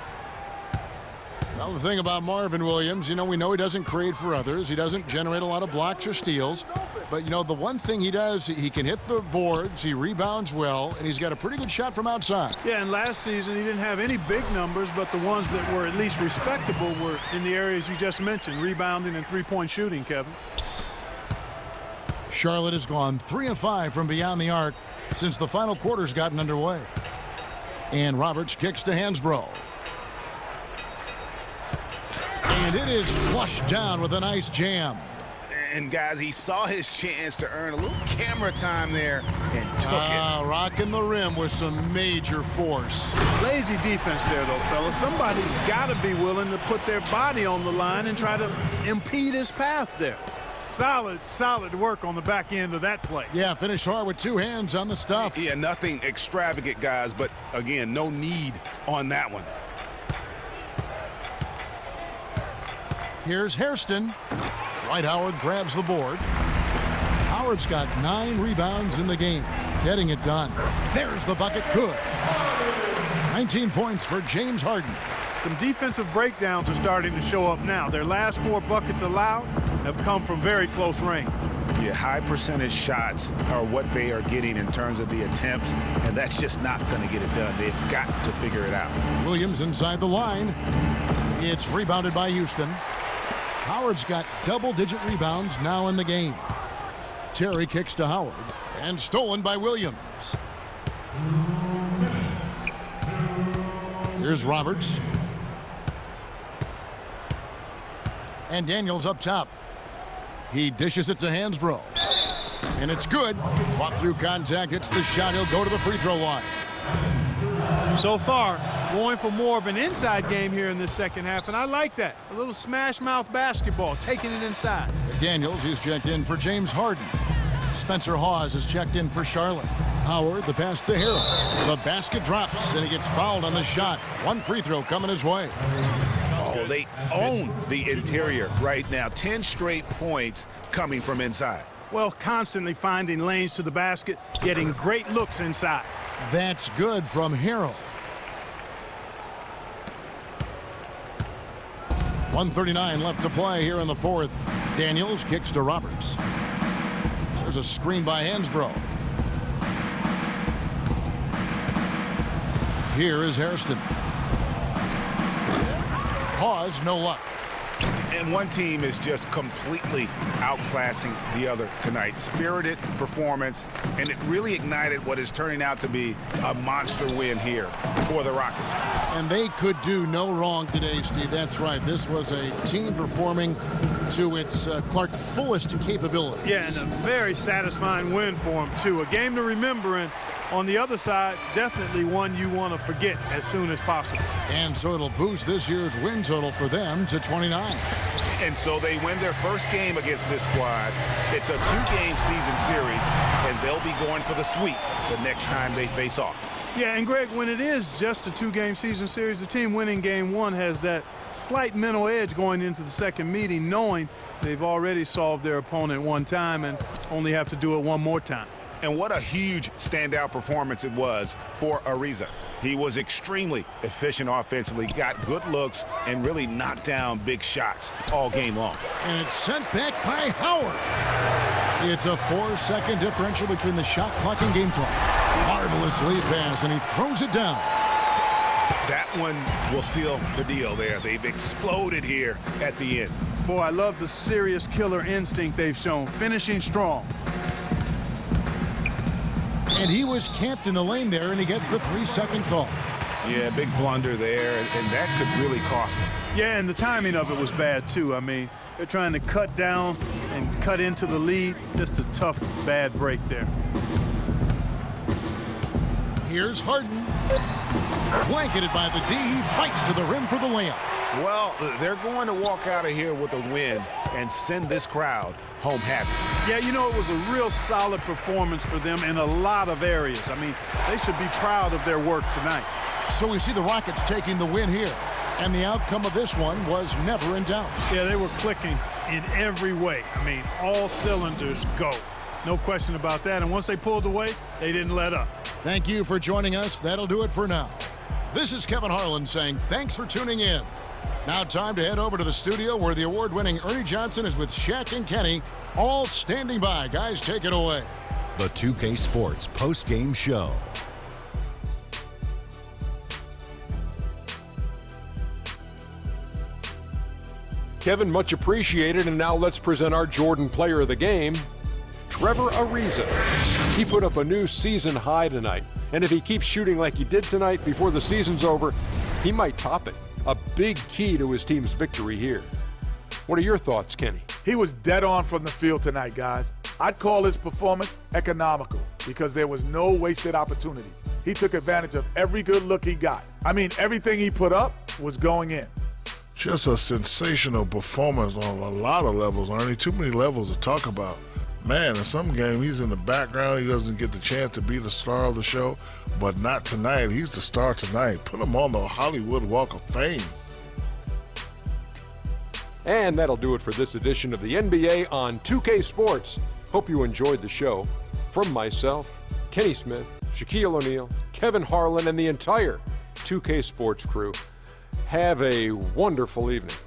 Well, the thing about Marvin Williams, you know, we know he doesn't create for others. He doesn't generate a lot of blocks or steals. But, you know, the one thing he does, he can hit the boards, he rebounds well, and he's got a pretty good shot from outside. Yeah, and last season he didn't have any big numbers, but the ones that were at least respectable were in the areas you just mentioned, rebounding and three-point shooting, Kevin. Charlotte has gone 3 of 5 from beyond the arc since the final quarter's gotten underway. And Roberts kicks to Hansbrough. And it is flushed down with a nice jam. And guys, he saw his chance to earn a little camera time there and took it. Rocking the rim with some major force. Lazy defense there, though, fellas. Somebody's got to be willing to put their body on the line and try to impede his path there. Solid work on the back end of that play. Yeah, finish hard with 2 hands on the stuff. Yeah, nothing extravagant, guys, but again, no need on that one. Here's Hairston. Dwight Howard grabs the board. Howard's got 9 rebounds in the game, getting it done. There's the bucket, good. 19 points for James Harden. Some defensive breakdowns are starting to show up now. Their last 4 buckets allowed have come from very close range. Yeah, high percentage shots are what they are getting in terms of the attempts, and that's just not going to get it done. They've got to figure it out. Williams inside the line. It's rebounded by Houston. Howard's got double-digit rebounds now in the game. Terry kicks to Howard, and stolen by Williams. Here's Roberts. And Daniels up top. He dishes it to Hansbrough. And it's good. Fought through contact, hits the shot. He'll go to the free throw line. So far, going for more of an inside game here in this second half, and I like that. A little smash mouth basketball, taking it inside. Daniels, he's checked in for James Harden. Spencer Hawes is checked in for Charlotte. Howard, the pass to Harrell. The basket drops, and he gets fouled on the shot. One free throw coming his way. Oh, they own the interior right now. 10 straight points coming from inside. Well, constantly finding lanes to the basket, getting great looks inside. That's good from Harrell. 1:39 left to play here in the fourth. Daniels kicks to Roberts. There's a screen by Hansbrough. Here is Hairston. Pause, no luck. And one team is just completely outclassing the other tonight. Spirited performance, and it really ignited what is turning out to be a monster win here for the Rockets. And they could do no wrong today, Steve. That's right. This was a team performing to its Clark fullest capabilities. Yeah, and a very satisfying win for them, too. A game to remember, and on the other side, definitely one you want to forget as soon as possible. And so it'll boost this year's win total for them to 29. And so they win their first game against this squad. It's a 2-game season series, and they'll be going for the sweep the next time they face off. Yeah, and Greg, when it is just a 2-game season series, the team winning game one has that slight mental edge going into the second meeting, knowing they've already solved their opponent one time and only have to do it one more time. And what a huge standout performance it was for Ariza. He was extremely efficient offensively, got good looks, and really knocked down big shots all game long. And it's sent back by Howard. It's a 4-second differential between the shot clock and game clock. Marvelous lead pass, and he throws it down. That one will seal the deal there. They've exploded here at the end. Boy, I love the serious killer instinct they've shown, finishing strong. And he was camped in the lane there, and he gets the 3-second call. Yeah, big blunder there, and that could really cost him. Yeah, and the timing of it was bad, too. I mean, they're trying to cut down and cut into the lead. Just a tough, bad break there. Here's Harden. Blanketed by the D. He fights to the rim for the layup. Well, they're going to walk out of here with a win and send this crowd home happy. Yeah, you know, it was a real solid performance for them in a lot of areas. I mean, they should be proud of their work tonight. So we see the Rockets taking the win here. And the outcome of this one was never in doubt. Yeah, they were clicking in every way. I mean, all cylinders go. No question about that. And once they pulled away, they didn't let up. Thank you for joining us. That'll do it for now. This is Kevin Harlan saying thanks for tuning in. Now time to head over to the studio where the award-winning Ernie Johnson is with Shaq and Kenny, all standing by. Guys, take it away. The 2K Sports post-game show. Kevin, much appreciated, and now let's present our Jordan Player of the Game, Trevor Ariza. He put up a new season high tonight, and if he keeps shooting like he did tonight before the season's over, he might top it. A big key to his team's victory here. What are your thoughts, Kenny? He was dead on from the field tonight, guys. I'd call his performance economical because there was no wasted opportunities. He took advantage of every good look he got. I mean, everything he put up was going in. Just a sensational performance on a lot of levels, Ernie. Too many levels to talk about. Man, in some game, he's in the background. He doesn't get the chance to be the star of the show, but not tonight. He's the star tonight. Put him on the Hollywood Walk of Fame. And that'll do it for this edition of the NBA on 2K Sports. Hope you enjoyed the show. From myself, Kenny Smith, Shaquille O'Neal, Kevin Harlan, and the entire 2K Sports crew, have a wonderful evening.